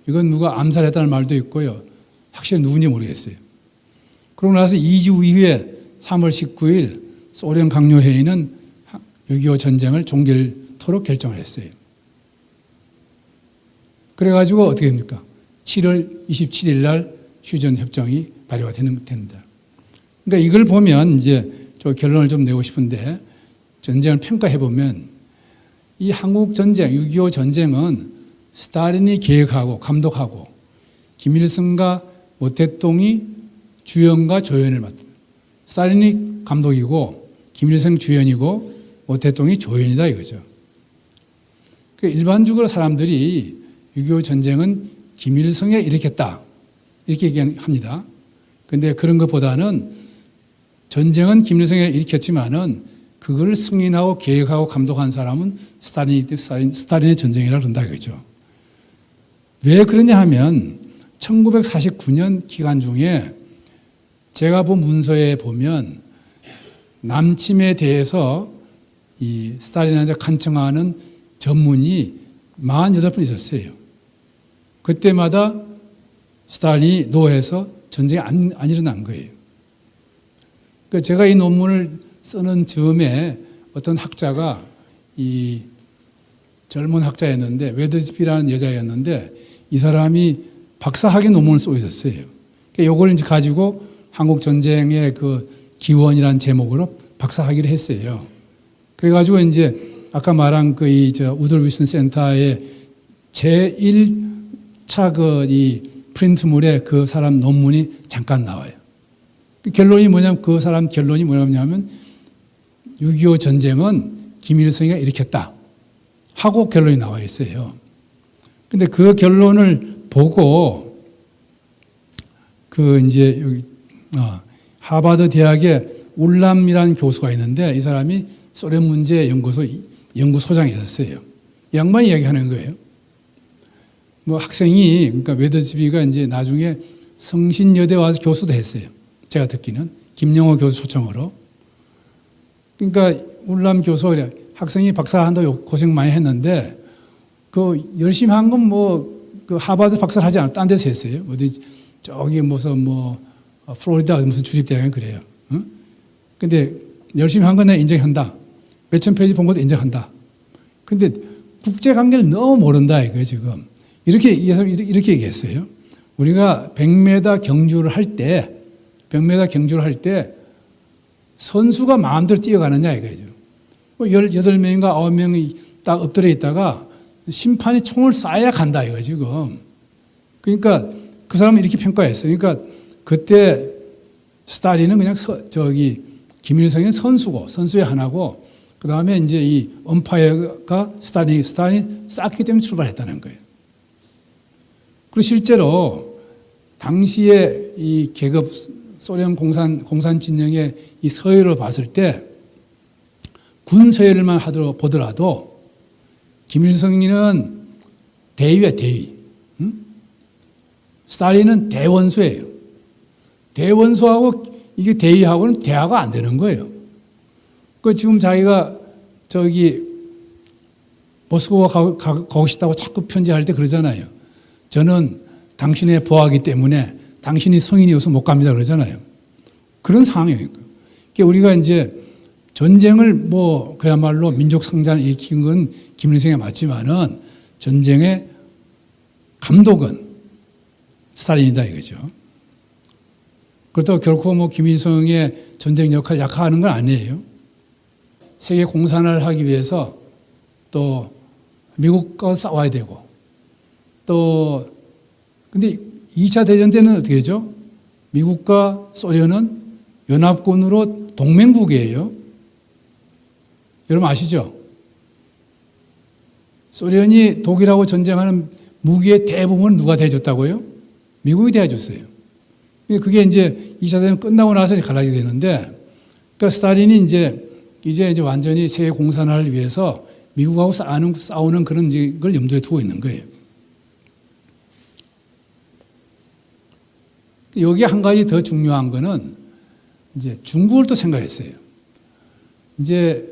S2: 이건 누가 암살했다는 말도 있고요. 확실히 누군지 모르겠어요. 그러고 나서 2주 이후에 3월 19일 소련 강요회의는 6.25 전쟁을 종결토록 결정을 했어요. 그래가지고 어떻게 됩니까? 7월 27일 날 휴전협정이 발효가 됩니다. 그러니까 이걸 보면 이제 저 결론을 좀 내고 싶은데 전쟁을 평가해보면 이 한국 전쟁, 6.25 전쟁은 스탈린이 계획하고 감독하고 김일성과 모태동이 주연과 조연을 맡습니다. 스탈린이 감독이고 김일성 주연이고 모태동이 조연이다 이거죠. 그러니까 일반적으로 사람들이 6.25 전쟁은 김일성이 일으켰다 이렇게 얘기합니다. 그런데 그런 것보다는 전쟁은 김일성이 일으켰지만은 그걸 승인하고 계획하고 감독한 사람은 스탈린의 전쟁이라 그런다 이거죠. 왜 그러냐 하면 1949년 기간 중에 제가 본 문서에 보면 남침에 대해서 이 스탈린한테 간청하는 전문이 48번 있었어요. 그때마다 스탈린이 노해서 전쟁이 안 일어난 거예요. 그러니까 제가 이 논문을 쓰는 즈음에 어떤 학자가 이 젊은 학자였는데 웨더스피라는 여자였는데 이 사람이 박사학위 논문을 쓰고 있었어요. 그러니까 이걸 이제 가지고 한국 전쟁의 그 기원이라는 제목으로 박사학위를 했어요. 그래가지고 이제 아까 말한 그 우드 윌슨 센터의 제1차 이 프린트물에 그 사람 논문이 잠깐 나와요. 그 결론이 뭐냐면 그 사람 결론이 뭐냐면 6.25 전쟁은 김일성이 일으켰다 하고 결론이 나와 있어요. 근데 그 결론을 보고 그 이제 여기 하버드 대학의 울람이라는 교수가 있는데 이 사람이 소련 문제 연구소 연구소장이 있었어요. 이 양반이 이야기하는 거예요. 뭐 학생이, 그러니까 웨더즈비가 이제 나중에 성신여대 와서 교수도 했어요. 제가 듣기는 김영호 교수 초청으로. 그러니까 울람 교수가 학생이 박사 한다고 고생 많이 했는데 그 열심히 한 건 뭐 그 하버드 박사를 하지 않았고 딴 데서 했어요. 어디 저기 무슨 뭐 플로리다 무슨 주립대학은 그래요. 응? 근데 열심히 한 건 내가 인정한다. 몇천 페이지 본 것도 인정한다. 근데 국제 관계를 너무 모른다 이거예요 지금. 이렇게 얘기했어요. 우리가 100m 경주를 할 때, 100m 경주를 할 때 선수가 마음대로 뛰어가느냐 이거죠. 18명인가 9명이 딱 엎드려 있다가 심판이 총을 쏴야 간다 이거 지금. 그러니까 그 사람은 이렇게 평가했어요. 그러니까 그때 스탈린은 그냥 김일성은 선수고 선수의 하나고 그 다음에 이제 이 엄파이어가 스탈린이 쌓기 때문에 출발했다는 거예요. 그리고 실제로 당시에 이 계급 소련 공산 진영의 이 서열을 봤을 때 군 서열만 보더라도 김일성이는 대위야 대위. 스탈린은 대원수예요. 대원수하고 이게 대위하고는 대화가 안 되는 거예요. 그 지금 자기가 저기 모스크바 가고 싶다고 자꾸 편지할 때 그러잖아요. 저는 당신의 보아하기 때문에 당신이 성인이어서 못 갑니다 그러잖아요. 그런 상황이에요. 그러니까 우리가 이제 전쟁을 뭐 그야말로 민족 성장을 일으킨 건 김일성이 맞지만은 전쟁의 감독은 스탈린이다 이거죠. 그렇다고 결코 뭐 김일성의 전쟁 역할 약화하는 건 아니에요. 세계 공산화를 하기 위해서 또 미국과 싸워야 되고 또 근데 2차 대전 때는 어떻게 했죠? 미국과 소련은 연합군으로 동맹국이에요. 여러분 아시죠? 소련이 독일하고 전쟁하는 무기의 대부분은 누가 대줬다고요? 미국이 대줬어요. 그게 이제 2차 대전 끝나고 나서 갈라지게 되는데, 그러니까 스탈린이 이제 완전히 세계 공산화를 위해서 미국하고 싸우는 그런 걸 염두에 두고 있는 거예요. 여기 한 가지 더 중요한 거는 이제 중국을 또 생각했어요. 이제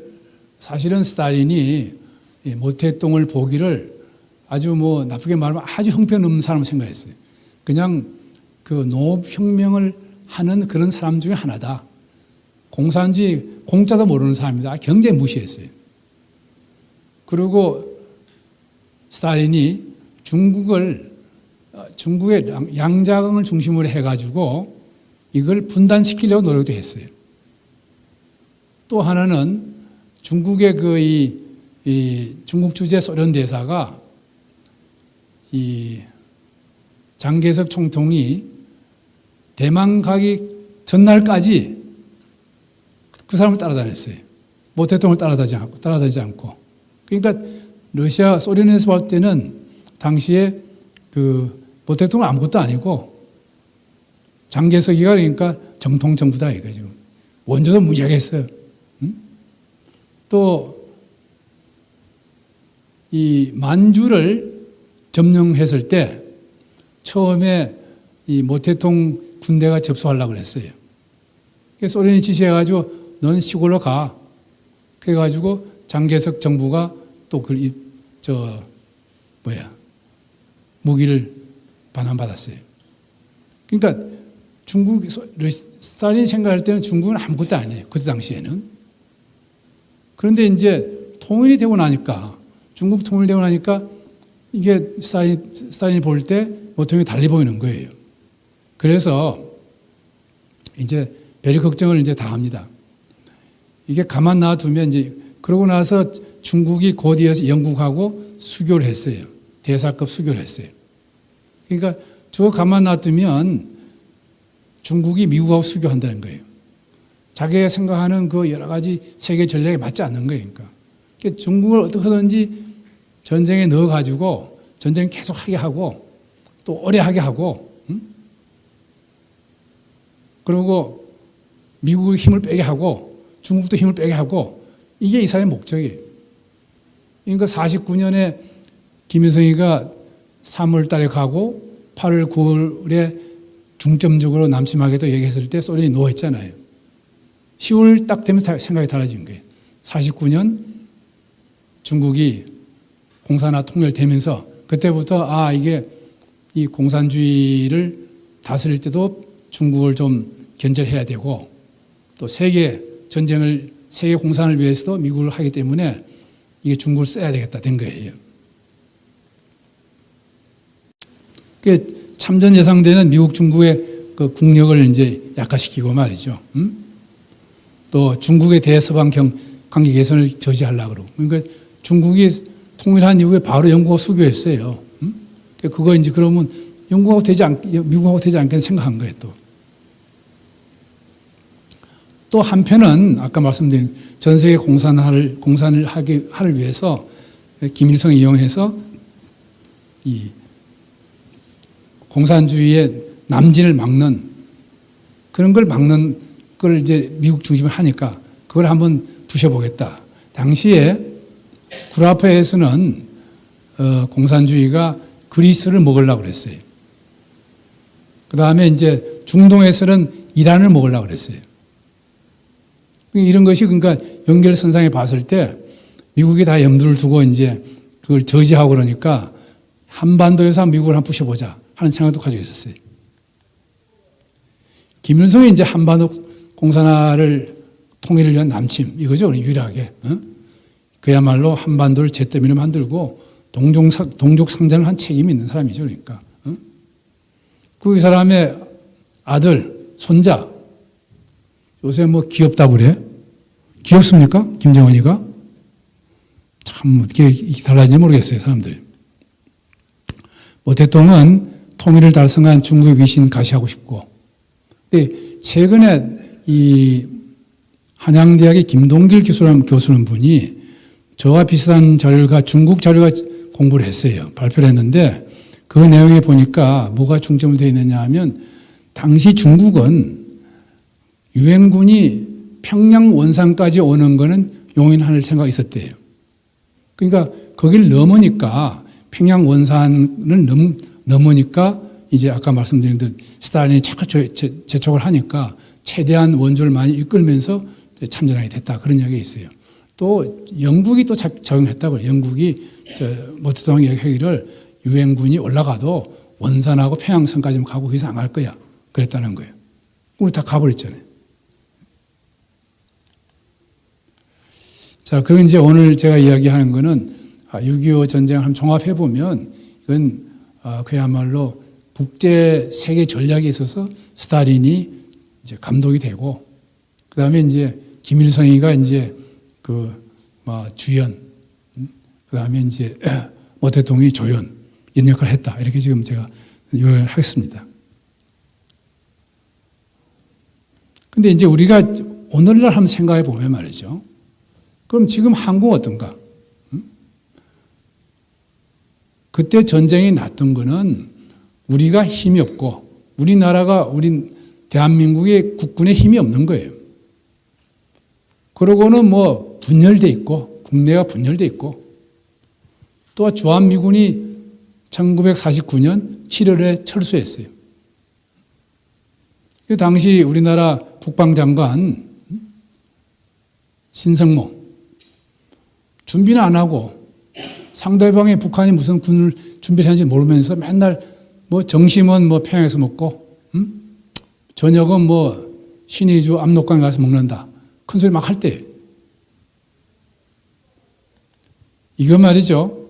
S2: 사실은 스탈린이 모태똥을 보기를 아주 뭐 나쁘게 말하면 아주 형편없는 사람을 생각했어요. 그냥 그 농업혁명을 하는 그런 사람 중에 하나다. 공산주의 공짜도 모르는 사람이다. 굉장히 무시했어요. 그리고 스탈린이 중국의 양자강을 중심으로 해가지고 이걸 분단시키려고 노력도 했어요. 또 하나는 중국의 이 중국 주재 소련 대사가 이 장개석 총통이 대만 가기 전날까지 그 사람을 따라다녔어요. 모태똥을 따라다니지 않고. 그러니까 러시아, 소련에서 볼 때는 당시에 그 모태똥은 아무것도 아니고 장개석이가 그러니까 정통 정부다 이거죠. 원조도 무지하게 했어요. 또 이 만주를 점령했을 때 처음에 이 모태통 군대가 접수하려고 그랬어요. 그래서 소련이 지시해가지고 넌 시골로 가. 그래가지고 장개석 정부가 또 무기를 반환받았어요. 그러니까 스탈린이 생각할 때는 중국은 아무것도 아니에요. 그때 당시에는. 그런데 이제 통일이 되고 나니까 중국 통일되고 나니까 이게 스탈린이 볼 때 모태똥이 달리 보이는 거예요. 그래서 이제 별 걱정을 이제 다 합니다. 이게 가만 놔두면 이제 그러고 나서 중국이 곧이어서 영국하고 수교를 했어요. 대사급 수교를 했어요. 그러니까 저거 가만 놔두면 중국이 미국하고 수교한다는 거예요. 자기가 생각하는 그 여러 가지 세계 전략에 맞지 않는 거예요. 그러니까 중국을 어떻게 하든지 전쟁에 넣어가지고 전쟁 계속 하게 하고 또 오래 하게 하고 그리고 미국의 힘을 빼게 하고 중국도 힘을 빼게 하고 이게 이 사람의 목적이에요. 그러니까 49년에 김일성이가 3월 달에 가고 8월, 9월에 중점적으로 남침하겠다 얘기했을 때 소련이 노했잖아요. 10월 딱 되면 생각이 달라진 거예요. 49년 중국이 공산화 통일되면서 그때부터 이게 이 공산주의를 다스릴 때도 중국을 좀 견제해야 되고 또 세계 전쟁을 세계 공산을 위해서도 미국을 하기 때문에 이게 중국을 써야 되겠다 된 거예요. 참전 예상되는 미국 중국의 그 국력을 이제 약화시키고 말이죠. 또 중국의 대서방 관계 개선을 저지하려고 그러고. 그러니까 중국이 통일한 이후에 바로 영국하고 수교했어요. 그거 이제 그러면 미국하고 되지 않겠다 생각한 거예요, 또. 또 한편은 아까 말씀드린 전 세계 공산을 하기 위해서 김일성을 이용해서 이 공산주의의 남진을 막는 그런 걸 막는 걸 이제 미국 중심으로 하니까 그걸 한번 부셔보겠다. 당시에 구라파에서는 공산주의가 그리스를 먹으려고 그랬어요. 그 다음에 이제 중동에서는 이란을 먹으려고 그랬어요. 이런 것이 그러니까 연결선상에 봤을 때 미국이 다 염두를 두고 이제 그걸 저지하고 그러니까 한반도에서 미국을 한번 부셔보자 하는 생각도 가지고 있었어요. 김일성이 이제 한반도 공산화를 통일을 위한 남침 이거죠. 유일하게. 그야말로 한반도를 잿더미로 만들고 동족 상전을 한 책임이 있는 사람이죠. 그러니까. 그 사람의 아들, 손자 요새 뭐 귀엽다고 그래? 귀엽습니까? 김정은이가? 참 어떻게 달라진지 모르겠어요. 사람들이. 대통령은 통일을 달성한 중국의 위신 가시하고 싶고 최근에 이 한양대학의 김동길 교수라는 분이 저와 비슷한 자료가 중국 자료가 공부를 했어요. 발표를 했는데 그 내용에 보니까 뭐가 중점이 되어 있느냐 하면 당시 중국은 유엔군이 평양 원산까지 오는 거는 용인할 생각이 있었대요. 그러니까 거기를 넘으니까 평양 원산을 넘으니까 이제 아까 말씀드린 대로 스탈린이 자꾸 재촉을 하니까 최대한 원조를 많이 이끌면서 참전하게 됐다. 그런 이야기가 있어요. 또 영국이 또 작용했다고 해요. 영국이 모택동 얘기하기를 유엔군이 올라가도 원산하고 평양선까지만 가고 거기서 안 갈 거야. 그랬다는 거예요. 우리 다 가버렸잖아요. 자, 그리고 이제 오늘 제가 이야기하는 거는 6.25 전쟁을 한번 종합해 보면 이건 그야말로 국제 세계 전략에 있어서 스탈린이 이제 감독이 되고 그 다음에 이제 김일성이가 이제 주연, 그 다음에 이제 모택동이 조연 이런 역할을 했다. 이렇게 지금 제가 요약하겠습니다. 근데 이제 우리가 오늘날 한번 생각해 보면 말이죠. 그럼 지금 한국은 어떤가? 그때 전쟁이 났던 거는 우리가 힘이 없고 우리나라가 우리 대한민국의 국군에 힘이 없는 거예요. 그러고는 뭐 분열돼 있고 국내가 분열돼 있고 또 주한미군이 1949년 7월에 철수했어요. 그 당시 우리나라 국방장관 신성모 준비는 안 하고 상대방의 북한이 무슨 군을 준비를 하는지 모르면서 맨날 뭐 점심은 뭐 평양에서 먹고 저녁은 뭐 신의주 압록강에 가서 먹는다. 큰 소리 막 할 때. 이거 말이죠.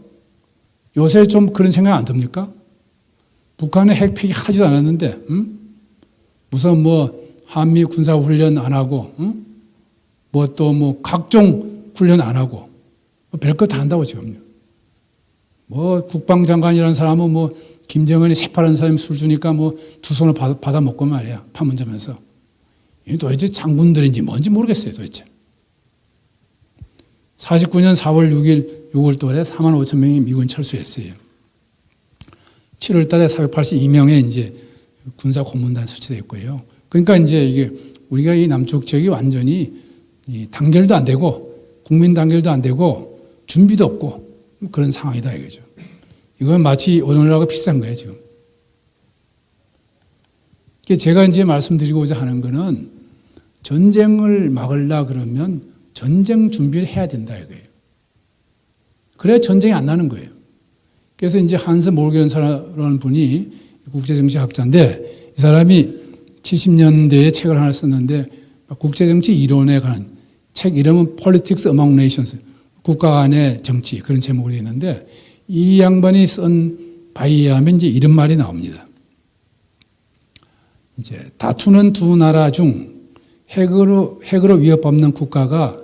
S2: 요새 좀 그런 생각 안 듭니까? 북한은 핵 폐기하지도 않았는데 무슨 뭐 한미 군사훈련 안 하고 뭐 또 뭐 각종 훈련 안 하고 뭐 별거 다 한다고 지금요. 뭐 국방장관이라는 사람은 뭐 김정은이 새파란 사람이 술 주니까 뭐 두 손을 받아 먹고 말이야. 판문점에서. 이 도대체 장군들인지 뭔지 모르겠어요. 도대체. 49년 4월 6일 6월 달에 4만 5천 명이 미군 철수했어요. 7월 달에 482명의 이제 군사 고문단 설치됐고요. 그러니까 이제 이게 우리가 이 남쪽 지역이 완전히 단결도 안 되고 국민 단결도 안 되고 준비도 없고 그런 상황이다 이거죠. 이건 마치 오늘하고 비슷한 거예요 지금. 제가 이제 말씀드리고자 하는 거는 전쟁을 막으려 그러면 전쟁 준비를 해야 된다 이거예요. 그래야 전쟁이 안 나는 거예요. 그래서 이제 한스 몰겐사라는 분이 국제정치학자인데 이 사람이 70년대에 책을 하나 썼는데 국제정치 이론에 관한 책 이름은 Politics Among Nations, 국가 간의 정치 그런 제목으로 있는데 이 양반이 쓴 바에 의하면 이제 이런 말이 나옵니다. 이제 다투는 두 나라 중 핵으로 위협받는 국가가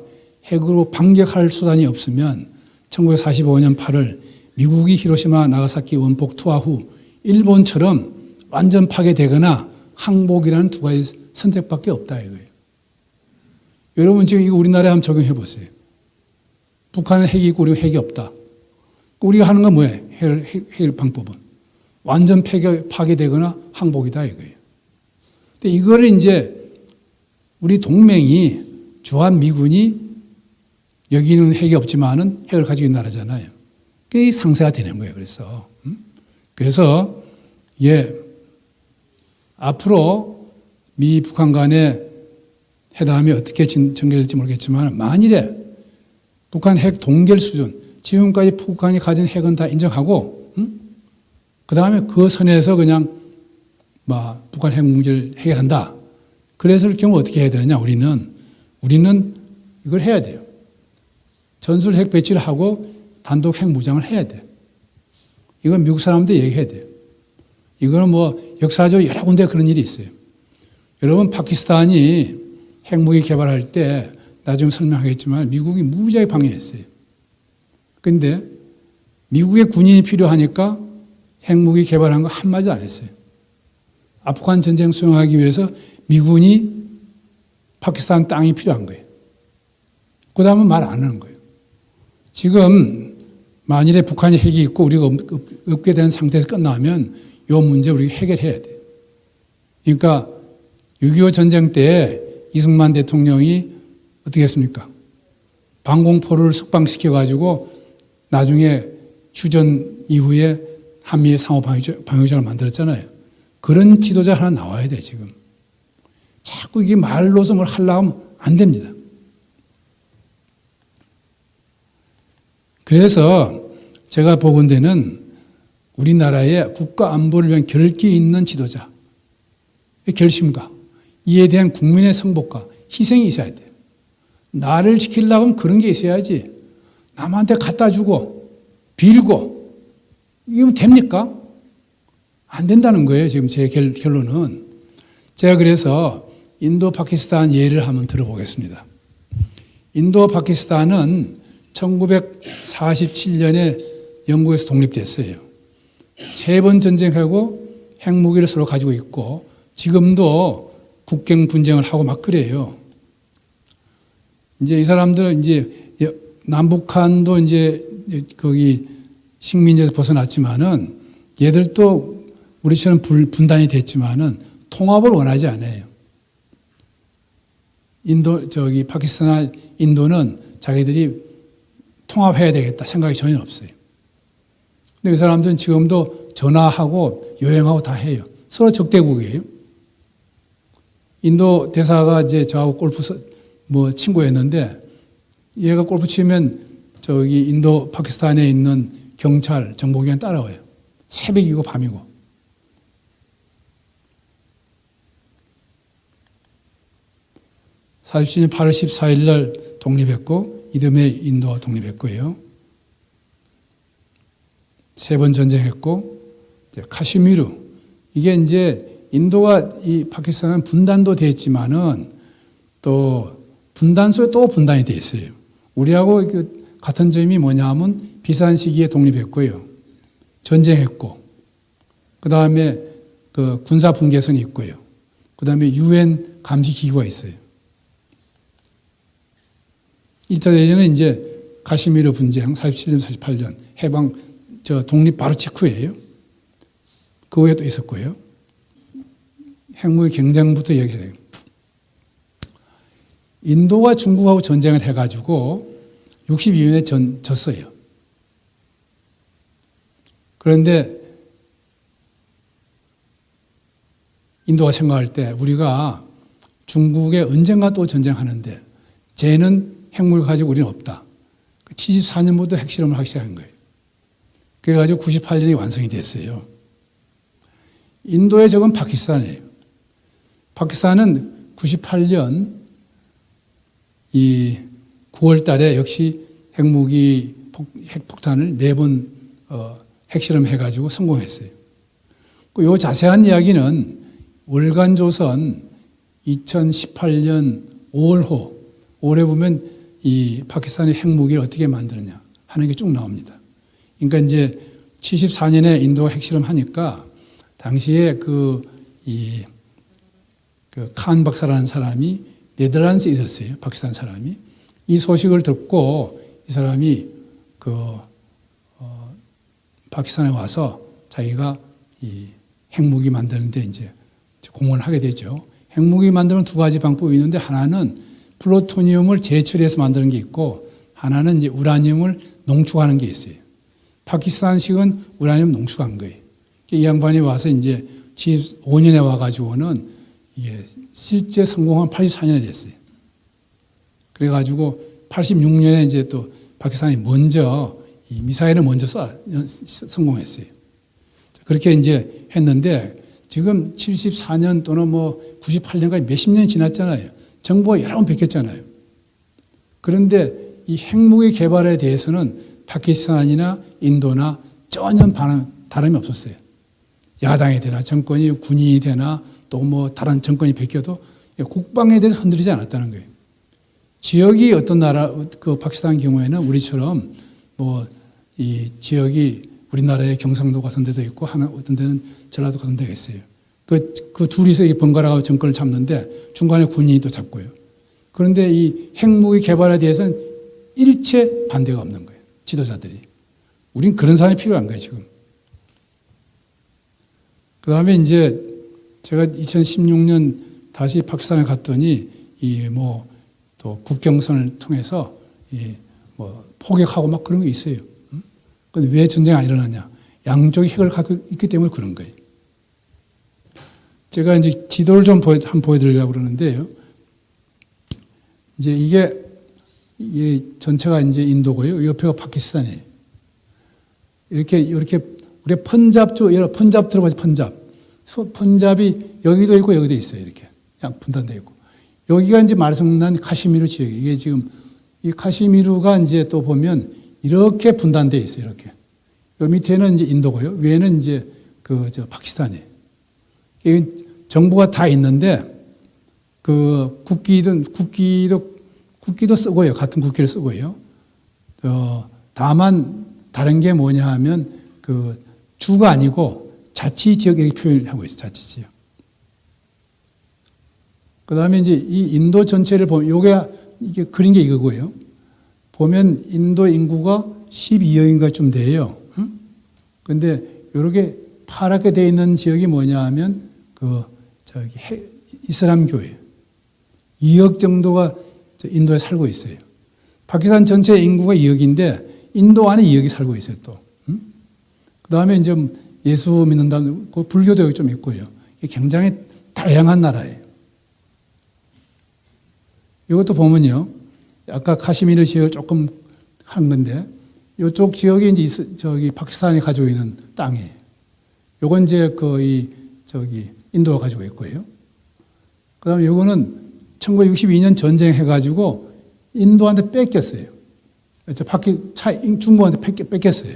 S2: 핵으로 반격할 수단이 없으면 1945년 8월 미국이 히로시마 나가사키 원폭 투하 후 일본처럼 완전 파괴되거나 항복이라는 두 가지 선택밖에 없다 이거예요. 여러분 지금 이거 우리나라에 한번 적용해 보세요. 북한은 핵이 있고 우리가 핵이 없다. 우리가 하는 건 뭐예요? 핵 방법은 완전 파괴되거나 항복이다 이거예요. 근데 이거를 이제 우리 동맹이 주한 미군이 여기는 핵이 없지만은 핵을 가지고 있는 나라잖아요. 그게 상세가 되는 거예요. 그래서 이게 앞으로 미 북한 간의 회담이 어떻게 전개될지 모르겠지만 만일에 북한 핵 동결 수준, 지금까지 북한이 가진 핵은 다 인정하고, 그 다음에 그 선에서 그냥 북한 핵 문제를 해결한다. 그랬을 경우 어떻게 해야 되느냐? 우리는 이걸 해야 돼요. 전술 핵 배치를 하고 단독 핵 무장을 해야 돼. 이건 미국 사람들 얘기해야 돼요. 이거는 역사적으로 여러 군데 그런 일이 있어요. 여러분 파키스탄이 핵무기 개발할 때 나중에 설명하겠지만 미국이 무지하게 방해했어요. 그런데 미국의 군인이 필요하니까 핵무기 개발한 거 한마디도 안 했어요. 아프간 전쟁 수행하기 위해서 미군이 파키스탄 땅이 필요한 거예요. 그 다음은 말 안 하는 거예요. 지금 만일에 북한이 핵이 있고 우리가 없게 된 상태에서 끝나면 이 문제 우리가 해결해야 돼요. 그러니까 6.25 전쟁 때 이승만 대통령이 어떻게 했습니까? 방공포를 석방시켜가지고 나중에 휴전 이후에 한미의 상호방위제를 만들었잖아요. 그런 지도자 하나 나와야 돼, 지금. 자꾸 이게 말로서 뭘 하려고 하면 안 됩니다. 그래서 제가 보건대는 우리나라의 국가 안보를 위한 결기 있는 지도자, 결심과 이에 대한 국민의 성복과 희생이 있어야 돼요. 나를 지키려고 하면 그런 게 있어야지. 남한테 갖다 주고 빌고 이게 됩니까? 안 된다는 거예요. 지금 제 결론은. 제가 그래서 인도 파키스탄 예를 한번 들어보겠습니다. 인도 파키스탄은 1947년에 영국에서 독립됐어요. 3번 전쟁하고 핵무기를 서로 가지고 있고 지금도 국경 분쟁을 하고 막 그래요. 이제 이 사람들은 이제 남북한도 이제 거기 식민지에서 벗어났지만은 얘들도 우리처럼 분단이 됐지만은 통합을 원하지 않아요. 파키스탄, 인도는 자기들이 통합해야 되겠다 생각이 전혀 없어요. 근데 그 사람들은 지금도 전화하고 여행하고 다 해요. 서로 적대국이에요. 인도 대사가 이제 저하고 골프 친구였는데 얘가 골프 치면 인도 파키스탄에 있는 경찰 정보기관 따라와요. 새벽이고 밤이고. (47년 8월 14일) 날 독립했고 이듬해 인도 독립했고요. 3번 전쟁했고 카슈미르 이게 이제 인도가 이 파키스탄은 분단도 됐지만은 또 분단 속에 또 분단이 돼 있어요. 우리하고 같은 점이 뭐냐면 비슷한 시기에 독립했고요. 전쟁했고 그 다음에 그 군사 분계선이 있고요. 그 다음에 UN 감시 기구가 있어요. 1차 대전은 이제 카시미르 분쟁 47년, 48년 해방 독립 바로 직후예요. 그 후에 또 있었고요. 핵무기 경쟁부터 얘기해야 돼요. 인도가 중국하고 전쟁을 해가지고 62년에 졌어요. 그런데 인도가 생각할 때 우리가 중국에 언젠가 또 전쟁하는데 쟤는 핵무기를 가지고 우리는 없다. 74년부터 핵실험을 하기 시작한 거예요. 그래가지고 98년이 완성이 됐어요. 인도의 적은 파키스탄이에요. 파키스탄은 98년 이 9월 달에 역시 핵무기 핵폭탄을 4번 핵실험해가지고 성공했어요. 이 자세한 이야기는 월간조선 2018년 5월호 5월에 보면 이 파키스탄의 핵무기를 어떻게 만드느냐 하는 게 쭉 나옵니다. 그러니까 이제 74년에 인도가 핵실험 하니까 당시에 칸 박사라는 사람이 네덜란드에 있었어요. 파키스탄 사람이. 이 소식을 듣고 이 사람이 파키스탄에 와서 자기가 이 핵무기 만드는데 이제 공헌을 하게 되죠. 핵무기 만드는 두 가지 방법이 있는데 하나는 플루토늄을 제출해서 만드는 게 있고 하나는 이제 우라늄을 농축하는 게 있어요. 파키스탄식은 우라늄 농축한 거예요. 이 양반이 와서 이제 75년에 와가지고는 이게 실제 성공한 84년에 됐어요. 그래가지고 86년에 이제 또 파키스탄이 먼저 이 미사일을 먼저 성공했어요. 그렇게 이제 했는데 지금 74년 또는 뭐 98년까지 몇십 년이 지났잖아요. 정부가 여러 번 베꼈잖아요. 그런데 이 핵무기 개발에 대해서는 파키스탄이나 인도나 전혀 다름이 없었어요. 야당이 되나 정권이 군인이 되나 또 뭐 다른 정권이 베껴도 국방에 대해서 흔들리지 않았다는 거예요. 지역이 어떤 나라, 파키스탄 경우에는 우리처럼 뭐 이 지역이 우리나라의 경상도 같은 데도 있고 어떤 데는 전라도 같은 데가 있어요. 그 둘이서 번갈아가며 정권을 잡는데 중간에 군인이 또 잡고요. 그런데 이 핵무기 개발에 대해서는 일체 반대가 없는 거예요. 지도자들이. 우린 그런 사람이 필요한 거예요, 지금. 그 다음에 이제 제가 2016년 다시 파키스탄에 갔더니 또 국경선을 통해서 포격하고 막 그런 게 있어요. 그런데 왜 전쟁이 안 일어나냐? 양쪽이 핵을 갖고 있기 때문에 그런 거예요. 제가 이제 지도를 좀 한번 보여드리려고 그러는데요. 이제 이게 전체가 이제 인도고요. 옆에가 파키스탄이에요. 이렇게 우리 펀잡 들어가죠, 펀잡. 펀잡이 여기도 있고 여기도 있어요. 이렇게 그냥 분단되어 있고. 여기가 이제 말썽난 카시미르 지역. 이게 지금 이 카시미르가 이제 또 보면 이렇게 분단되어 있어요. 이렇게. 요 밑에는 이제 인도고요. 위에는 이제 파키스탄이에요. 정부가 다 있는데 국기도 쓰고요. 같은 국기를 쓰고요. 다만 다른 게 뭐냐 하면 주가 아니고 자치 지역 이렇게 표현하고 있어요. 자치 지역. 그다음에 이제 이 인도 전체를 보면 이게 그린 게 이거고요. 보면 인도 인구가 12억인가쯤 돼요. 그런데 이렇게 파랗게 되어 있는 지역이 뭐냐 하면 이슬람 교회 2억 정도가 인도에 살고 있어요. 파키스탄 전체 인구가 2억인데 인도 안에 2억이 살고 있어요. 또. 그다음에 이제 예수 믿는다, 불교도 여기 좀 있고요. 굉장히 다양한 나라예요. 이것도 보면요. 아까 카시미르 지역을 조금 한 건데 이쪽 지역이 이제 파키스탄이 가지고 있는 땅이에요. 요건 이제 인도가 가지고 있고요. 그다음에 요거는 1962년 전쟁해가지고 인도한테 뺏겼어요. 중국한테 뺏겼어요.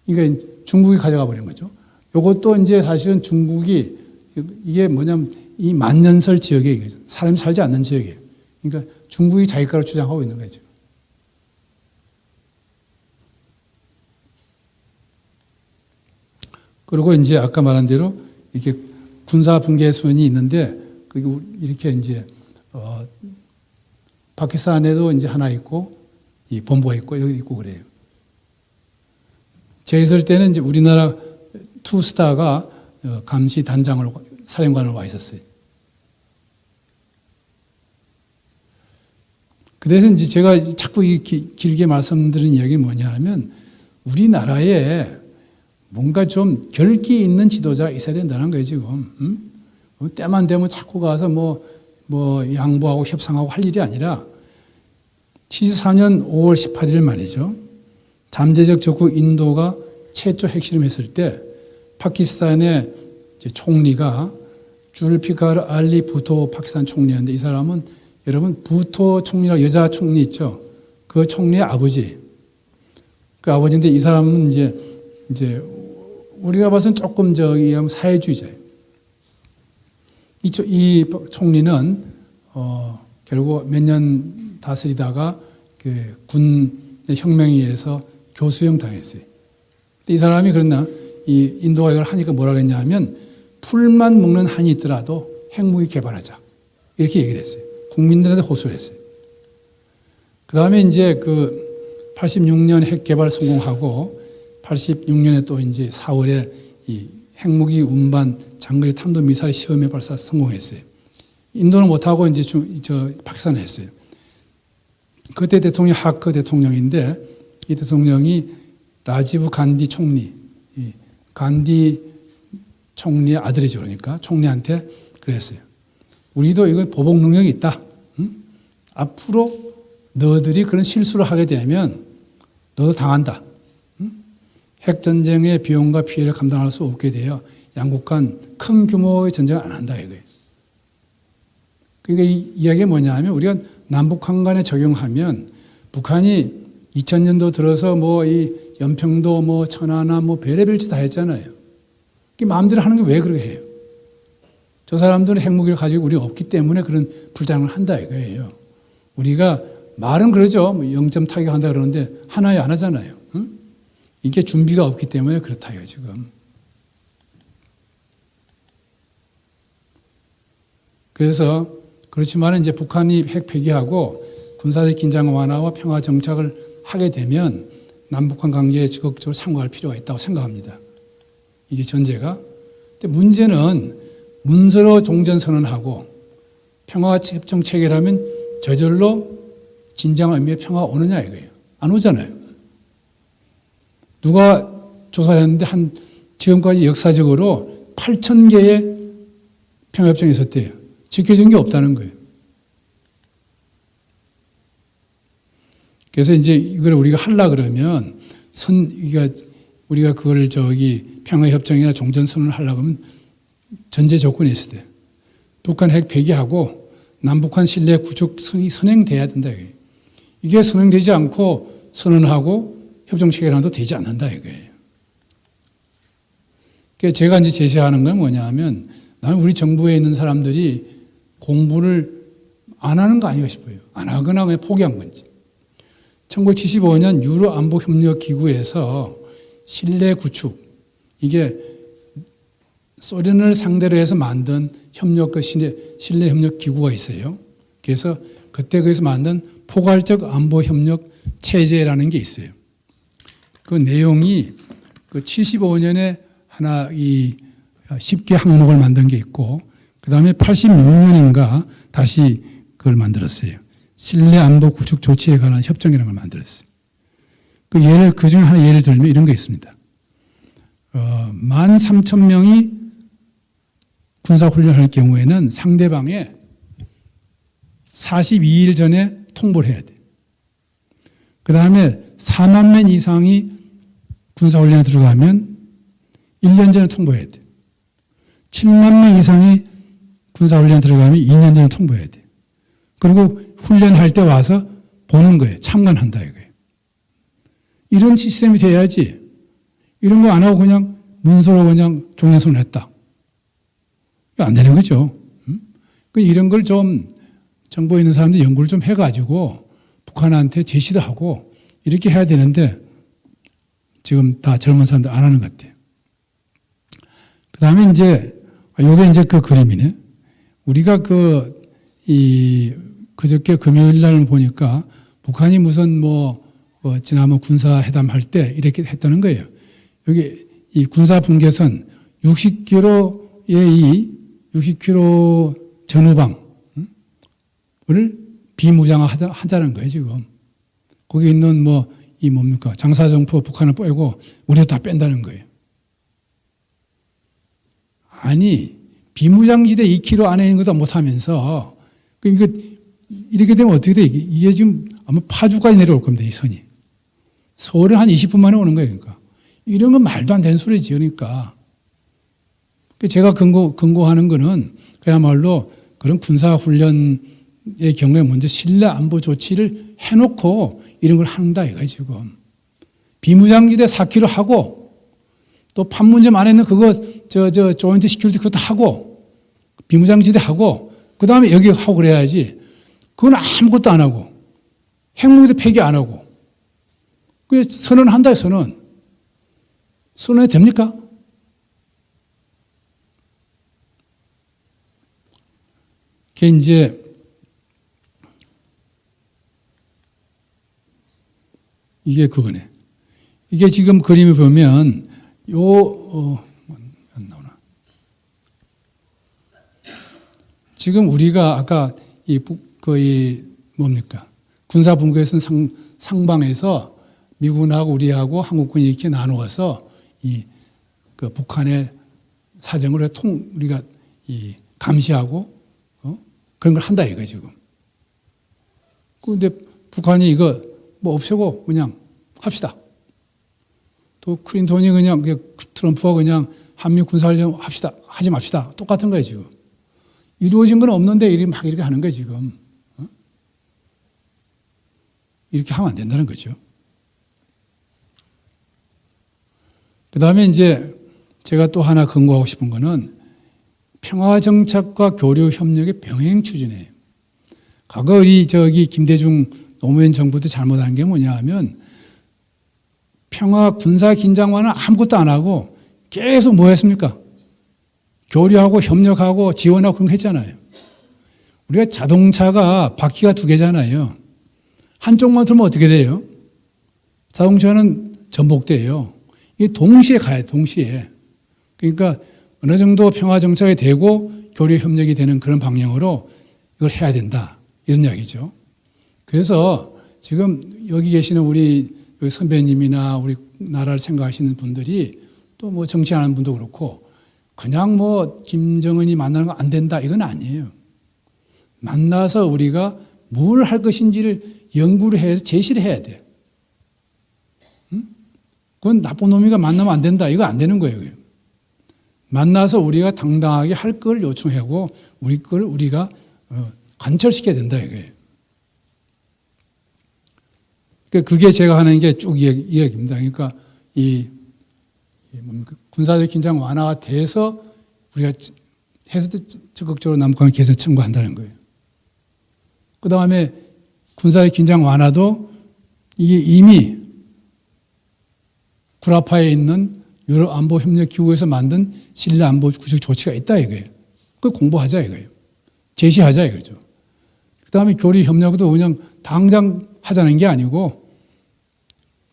S2: 그러니까 중국이 가져가 버린 거죠. 요것도 이제 사실은 중국이 이게 뭐냐면 이 만년설 지역에 사람이 살지 않는 지역이에요. 그러니까 중국이 자기 거라고 주장하고 있는 거죠. 그리고 이제 아까 말한 대로 이렇게 군사 분계선이 있는데 이렇게 이제 파키스탄에도 이제 하나 있고 이 본부가 있고 여기 있고 그래요. 제가 있을 때는 이제 우리나라 투스타가 감시 단장으로 사령관으로 와 있었어요. 그래서 이제 제가 자꾸 길게 말씀드린 이야기는 뭐냐 하면 우리나라에 뭔가 좀 결기 있는 지도자가 있어야 된다는 거예요, 지금. 때만 되면 자꾸 가서 뭐 양보하고 협상하고 할 일이 아니라 74년 5월 18일 말이죠. 잠재적 적국 인도가 최초 핵실험했을 때 파키스탄의 총리가 줄피카르 알리 부토 파키스탄 총리였는데 이 사람은 여러분 부토 총리라고 여자 총리 있죠. 그 총리의 아버지. 그 아버지인데 이 사람은 이제 우리가 봐서는 조금 사회주의자예요. 이 총리는 결국 몇 년 다스리다가 그 군 혁명에 의해서 교수형 당했어요. 이 사람이 그랬나 이 인도가 이걸 하니까 뭐라 그랬냐 하면 풀만 먹는 한이 있더라도 핵무기 개발하자 이렇게 얘기를 했어요. 국민들한테 호소를 했어요. 그 다음에 이제 그 86년 핵 개발 성공하고 86년에 또 이제 4월에 이 핵무기 운반 장거리 탄도 미사일 시험에 발사 성공했어요. 인도는 못하고 이제 파키스탄을 했어요. 그때 대통령이 하크 대통령인데 이 대통령이 라지브 간디 총리, 간디 총리의 아들이죠. 그러니까 총리한테 그랬어요. 우리도 이건 보복 능력이 있다. 응? 앞으로 너들이 그런 실수를 하게 되면 너도 당한다. 응? 핵전쟁의 비용과 피해를 감당할 수 없게 되어 양국 간 큰 규모의 전쟁을 안 한다 이거예요. 그러니까 이 이야기가 뭐냐 하면 우리가 남북한 간에 적용하면 북한이 2000년도 들어서 이 연평도 천안함 별의별 짓 다 했잖아요. 마음대로 하는 게 왜 그렇게 해요? 저 사람들은 핵무기를 가지고 우리가 없기 때문에 그런 불장을 한다 이거예요. 우리가 말은 그러죠. 0점 타격한다 그러는데 하나에 안 하잖아요. 응? 이게 준비가 없기 때문에 그렇다 이거 지금. 그래서 그렇지만 이제 북한이 핵 폐기하고 군사적 긴장 완화와 평화 정착을 하게 되면 남북한 관계에 적극적으로 참고할 필요가 있다고 생각합니다. 이게 전제가. 근데 문제는 문서로 종전선언하고 평화협정 체결하면 저절로 진정한 의미의 평화가 오느냐 이거예요. 안 오잖아요. 누가 조사를 했는데 지금까지 역사적으로 8,000개의 평화협정이 있었대요. 지켜진 게 없다는 거예요. 그래서 이제 이걸 우리가 하려고 그러면 우리가 그걸 평화협정이나 종전선언을 하려고 하면 전제 조건이 있어야 돼요. 북한 핵 폐기하고 남북한 신뢰 구축이 선행돼야 된다. 이게 선행되지 않고 선언하고 협정 체결한도 되지 않는다 이거예요. 그래서 제가 이제 제시하는 건 뭐냐 하면 나는 우리 정부에 있는 사람들이 공부를 안 하는 거 아닌가 싶어요. 안 하거나 그냥 포기한 건지. 1975년 유로안보협력기구에서 신뢰 구축, 이게 소련을 상대로 해서 만든 신뢰 협력 기구가 있어요. 그래서 그때 거기서 만든 포괄적 안보 협력 체제라는 게 있어요. 그 내용이 그 75년에 하나 10개 항목을 만든 게 있고, 그 다음에 86년인가 다시 그걸 만들었어요. 신뢰 안보 구축 조치에 관한 협정이라는 걸 만들었어요. 그 중에 하나 예를 들면 이런 게 있습니다. 13,000명이 군사훈련을 할 경우에는 상대방에 42일 전에 통보를 해야 돼. 그 다음에 4만 명 이상이 군사훈련에 들어가면 1년 전에 통보해야 돼. 7만 명 이상이 군사훈련에 들어가면 2년 전에 통보해야 돼. 그리고 훈련할 때 와서 보는 거예요. 참관한다 이거예요. 이런 시스템이 돼야지. 이런 거 안 하고 그냥 문서로 그냥 종전선언했다. 안 되는 거죠. 이런 걸 좀 정부에 있는 사람들 연구를 좀 해가지고 북한한테 제시도 하고 이렇게 해야 되는데 지금 다 젊은 사람들 안 하는 것 같아요. 그 다음에 요게 이제 그 그림이네. 우리가 그저께 금요일 날 보니까 북한이 무슨 지난번 군사회담 할 때 이렇게 했다는 거예요. 여기 이 군사 분계선 60km의 60km 전후방을 비무장하자는 거예요, 지금. 거기 있는 뭡니까? 장사정포 북한을 빼고 우리도 다 뺀다는 거예요. 아니, 비무장지대 2km 안에 있는 것도 못하면서, 이거, 이렇게 되면 어떻게 돼? 이게 지금 아마 파주까지 내려올 겁니다, 이 선이. 서울은 한 20분 만에 오는 거예요, 그러니까. 이런 건 말도 안 되는 소리지, 그러니까. 제가 근거하는 거는 그야말로 그런 군사훈련의 경우에 먼저 신뢰 안보 조치를 해놓고 이런 걸 한다, 이거예요, 지금. 비무장지대 4km 하고, 또 판문점 안에 있는 그거, 조인트 시큐리티 그것도 하고, 비무장지대 하고, 그 다음에 여기 하고 그래야지. 그건 아무것도 안 하고, 핵무기도 폐기 안 하고, 그 선언한다, 선언. 선언이 됩니까? 그게 이제, 이게 그거네. 이게 지금 그림을 보면, 안 나오나. 지금 우리가 아까 뭡니까? 군사분계선 상방에서 미군하고 우리하고 한국군이 이렇게 나누어서 그 북한의 사정을 우리가 감시하고 그런 걸 한다 이거 지금. 그런데 북한이 이거 없애고 그냥 합시다. 또 클린턴이 그냥 트럼프가 그냥 한미 군사훈련 합시다. 하지 맙시다. 똑같은 거예요 지금. 이루어진 건 없는데 이렇게 하는 거예요 지금. 이렇게 하면 안 된다는 거죠. 그 다음에 이제 제가 또 하나 근거하고 싶은 거는 평화정착과 교류협력의 병행 추진이에요. 과거 우리 김대중 노무현 정부도 잘못한 게 뭐냐 하면 평화 군사 긴장 완화는 아무것도 안 하고 계속 뭐 했습니까? 교류하고 협력하고 지원하고 그런 거 했잖아요. 우리가 자동차가 바퀴가 2개잖아요. 한쪽만 들면 어떻게 돼요? 자동차는 전복돼요. 이게 동시에 가요, 동시에. 그러니까 어느 정도 평화 정착이 되고 교류 협력이 되는 그런 방향으로 이걸 해야 된다. 이런 이야기죠. 그래서 지금 여기 계시는 우리 선배님이나 우리 나라를 생각하시는 분들이 또 정치하는 분도 그렇고 그냥 김정은이 만나는 거 안 된다. 이건 아니에요. 만나서 우리가 뭘 할 것인지를 연구를 해서 제시를 해야 돼. 그건 나쁜 놈이가 만나면 안 된다. 이거 안 되는 거예요. 만나서 우리가 당당하게 할 걸 요청하고 우리 걸 우리가 관철시켜야 된다 이거예요. 그게 제가 하는 게 쭉 이야기입니다. 그러니까 군사적 긴장 완화가 돼서 우리가 해서 적극적으로 남북한 개선 청구한다는 거예요. 그 다음에 군사적 긴장 완화도 이게 이미 구라파에 있는 유럽 안보 협력 기구에서 만든 신뢰 안보 구축 조치가 있다 이거예요. 그걸 공부하자 이거예요. 제시하자 이거죠. 그 다음에 교류 협력도 그냥 당장 하자는 게 아니고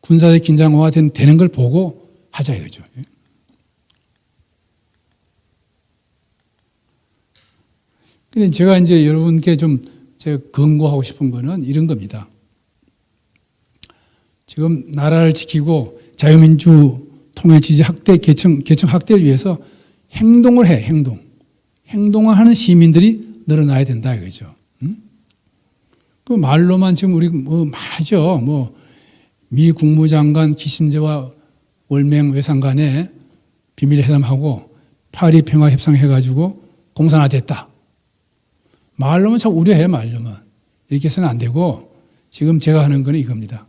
S2: 군사적 긴장화가 되는 걸 보고 하자 이거죠. 근데 제가 이제 여러분께 좀 제가 권고하고 싶은 거는 이런 겁니다. 지금 나라를 지키고 자유민주 통일 지지 확대, 계층 확대를 위해서 행동을 해, 행동. 행동을 하는 시민들이 늘어나야 된다, 이거죠. 그 말로만 지금 우리 맞죠. 미 국무장관 키신저와 월맹 외상간에 비밀회담하고 파리 평화협상 해가지고 공산화됐다. 말로만 참 우려해, 말로만. 이렇게 해서는 안 되고 지금 제가 하는 거는 이겁니다.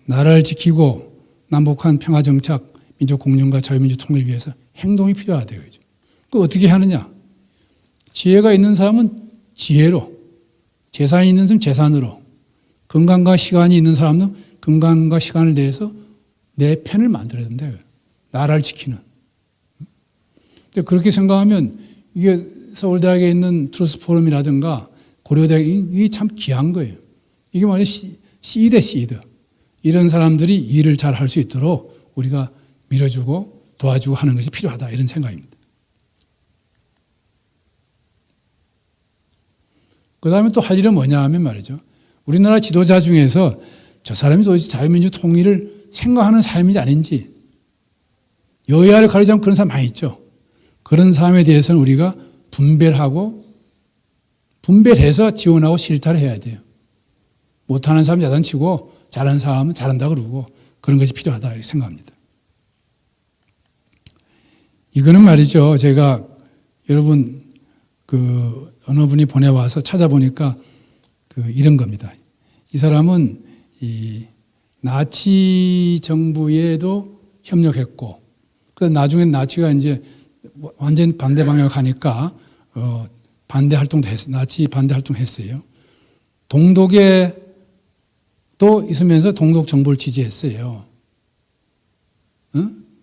S2: 나라를 지키고 남북한 평화정착, 민족공존과 자유민주 통일을 위해서 행동이 필요하다. 그 어떻게 하느냐? 지혜가 있는 사람은 지혜로, 재산이 있는 사람은 재산으로, 건강과 시간이 있는 사람은 건강과 시간을 내서 내 편을 만들어야 된다. 나라를 지키는. 근데 그렇게 생각하면 이게 서울대학에 있는 트루스 포럼이라든가 고려대학 이게 참 귀한 거예요. 이게 말이 시드. 이런 사람들이 일을 잘 할 수 있도록 우리가 밀어주고 도와주고 하는 것이 필요하다. 이런 생각입니다. 그 다음에 또 할 일은 뭐냐 하면 말이죠. 우리나라 지도자 중에서 저 사람이 도대체 자유민주 통일을 생각하는 사람인지 아닌지 여야를 가리지 않고 그런 사람 많이 있죠. 그런 사람에 대해서는 우리가 분별해서 지원하고 실타를 해야 돼요. 못하는 사람 야단치고 잘하는 사람은 잘한다 그러고 그런 것이 필요하다 이렇게 생각합니다. 이거는 말이죠. 제가 여러분 어느 분이 보내와서 찾아보니까 이런 겁니다. 이 사람은 이 나치 정부에도 협력했고, 그래서 나중에 나치가 이제 완전 반대 방향을 가니까 반대 활동도 나치 반대 활동했어요. 동독에 또 있으면서 동독 정부를 지지했어요.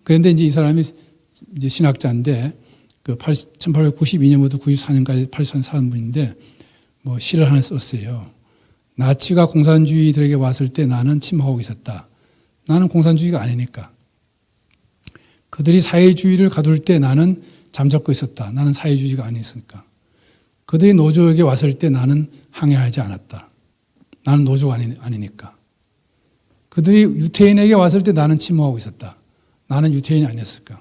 S2: 그런데 이제 이 사람이 이제 신학자인데 1892년부터 94년까지 80년 살은 분인데 뭐 시를 하나 썼어요. 나치가 공산주의들에게 왔을 때 나는 침묵하고 있었다. 나는 공산주의가 아니니까. 그들이 사회주의를 가둘 때 나는 잠잡고 있었다. 나는 사회주의가 아니었으니까. 그들이 노조에게 왔을 때 나는 항해하지 않았다. 나는 노조가 아니니까. 그들이 유태인에게 왔을 때 나는 침묵하고 있었다. 나는 유태인이 아니었을까.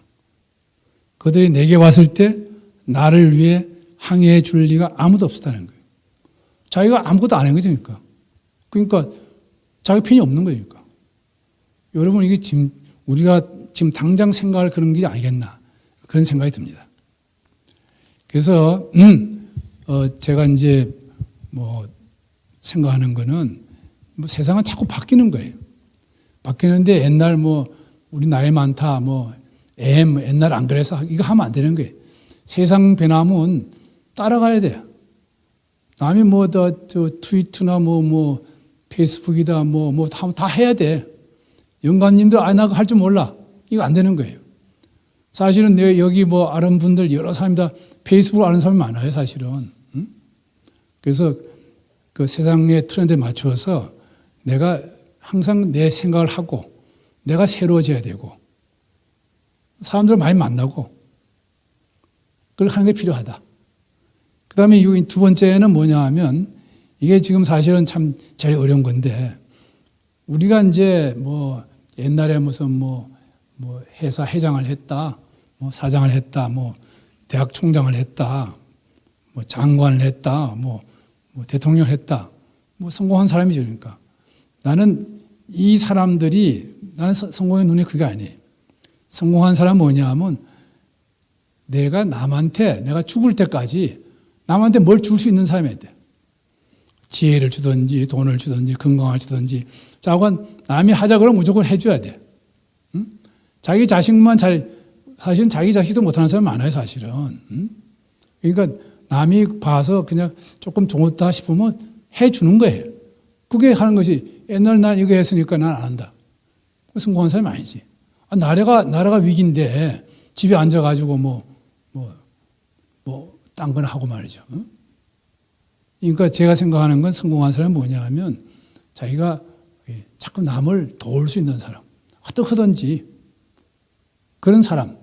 S2: 그들이 내게 왔을 때 나를 위해 항해해 줄 리가 아무도 없었다는 거예요. 자기가 아무것도 안 한 거니까. 그러니까 자기 편이 없는 거니까. 여러분 이게 지금 우리가 지금 당장 생각할 그런 게 아니겠나 그런 생각이 듭니다. 그래서 제가 이제 뭐 생각하는 거는 뭐 세상은 자꾸 바뀌는 거예요. 바뀌는데 옛날 뭐 우리 나이 많다 뭐 옛날 안 그래서 이거 하면 안 되는 거예요. 세상 변화면 따라가야 돼요. 남이 뭐 저 트위터나 뭐 페이스북이다 뭐 다 해야 돼. 영감님들 나 할 줄 몰라. 이거 안 되는 거예요. 사실은 내가 여기 뭐 아는 분들 여러 사람이 다 페이스북을 아는 사람이 많아요, 사실은. 그래서 그 세상의 트렌드에 맞춰서 내가 항상 내 생각을 하고 내가 새로워져야 되고 사람들을 많이 만나고 그걸 하는 게 필요하다. 그 다음에 두 번째는 뭐냐 하면 이게 지금 사실은 참 제일 어려운 건데 우리가 이제 뭐 옛날에 무슨 뭐 회사 회장을 했다, 뭐 사장을 했다, 뭐 대학 총장을 했다, 뭐 장관을 했다, 뭐 대통령을 했다, 뭐 성공한 사람이죠. 그러니까 나는 이 사람들이 나는 성공의 눈이 그게 아니에요. 성공한 사람은 뭐냐 하면 내가 내가 죽을 때까지 남한테 뭘 줄 수 있는 사람이어야 돼. 지혜를 주든지 돈을 주든지 건강을 주든지 자관 남이 하자 그러면 무조건 해줘야 돼. 응? 자기 자식만 사실은 자기 자식도 못하는 사람이 많아요, 사실은. 응? 그러니까 남이 봐서 그냥 조금 좋다 싶으면 해주는 거예요. 그게 하는 것이 옛날 난 이거 했으니까 난 안 한다. 성공한 사람이 아니지. 나라가 위기인데 집에 앉아가지고 딴 건 하고 말이죠. 응? 그러니까 제가 생각하는 건 성공한 사람은 뭐냐 하면 자기가 자꾸 남을 도울 수 있는 사람. 어떻게 하든지 그런 사람.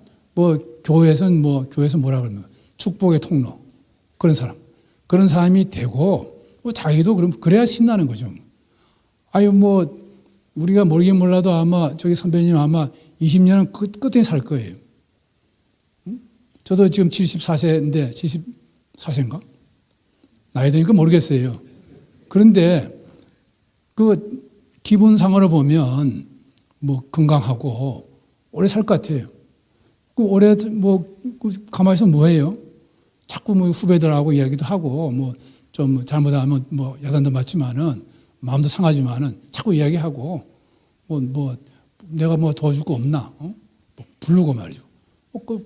S2: 교회에서는 뭐라 그러면 축복의 통로. 그런 사람. 그런 사람이 되고 자기도 그래야 신나는 거죠. 우리가 모르긴 몰라도 아마 저기 선배님 아마 20년은 끝에 살 거예요. 저도 지금 74세인데 74세인가? 나이 드니까 모르겠어요. 그런데 기분상으로 보면 건강하고 오래 살 것 같아요. 오래 가만히 있으면 뭐해요? 자꾸 후배들하고 이야기도 하고 좀 잘못하면 야단도 맞지만은 마음도 상하지만은 자꾸 이야기하고 내가 도와줄 거 없나? 부르고 말이죠.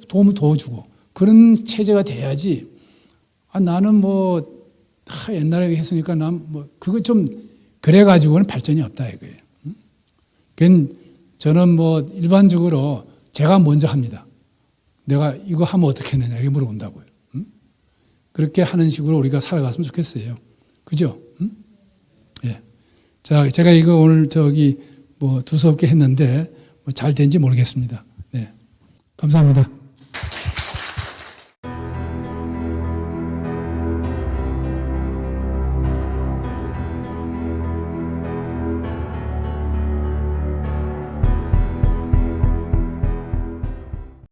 S2: 도움을 도와주고 그런 체제가 돼야지. 나는 옛날에 했으니까 그거 좀 그래가지고는 발전이 없다 이거예요. 저는 일반적으로 제가 먼저 합니다. 내가 이거 하면 어떻게 했느냐 이렇게 물어본다고요. 그렇게 하는 식으로 우리가 살아갔으면 좋겠어요. 그죠? 예. 자, 제가 이거 오늘 두서없게 했는데 잘 된지 모르겠습니다. 네. 감사합니다.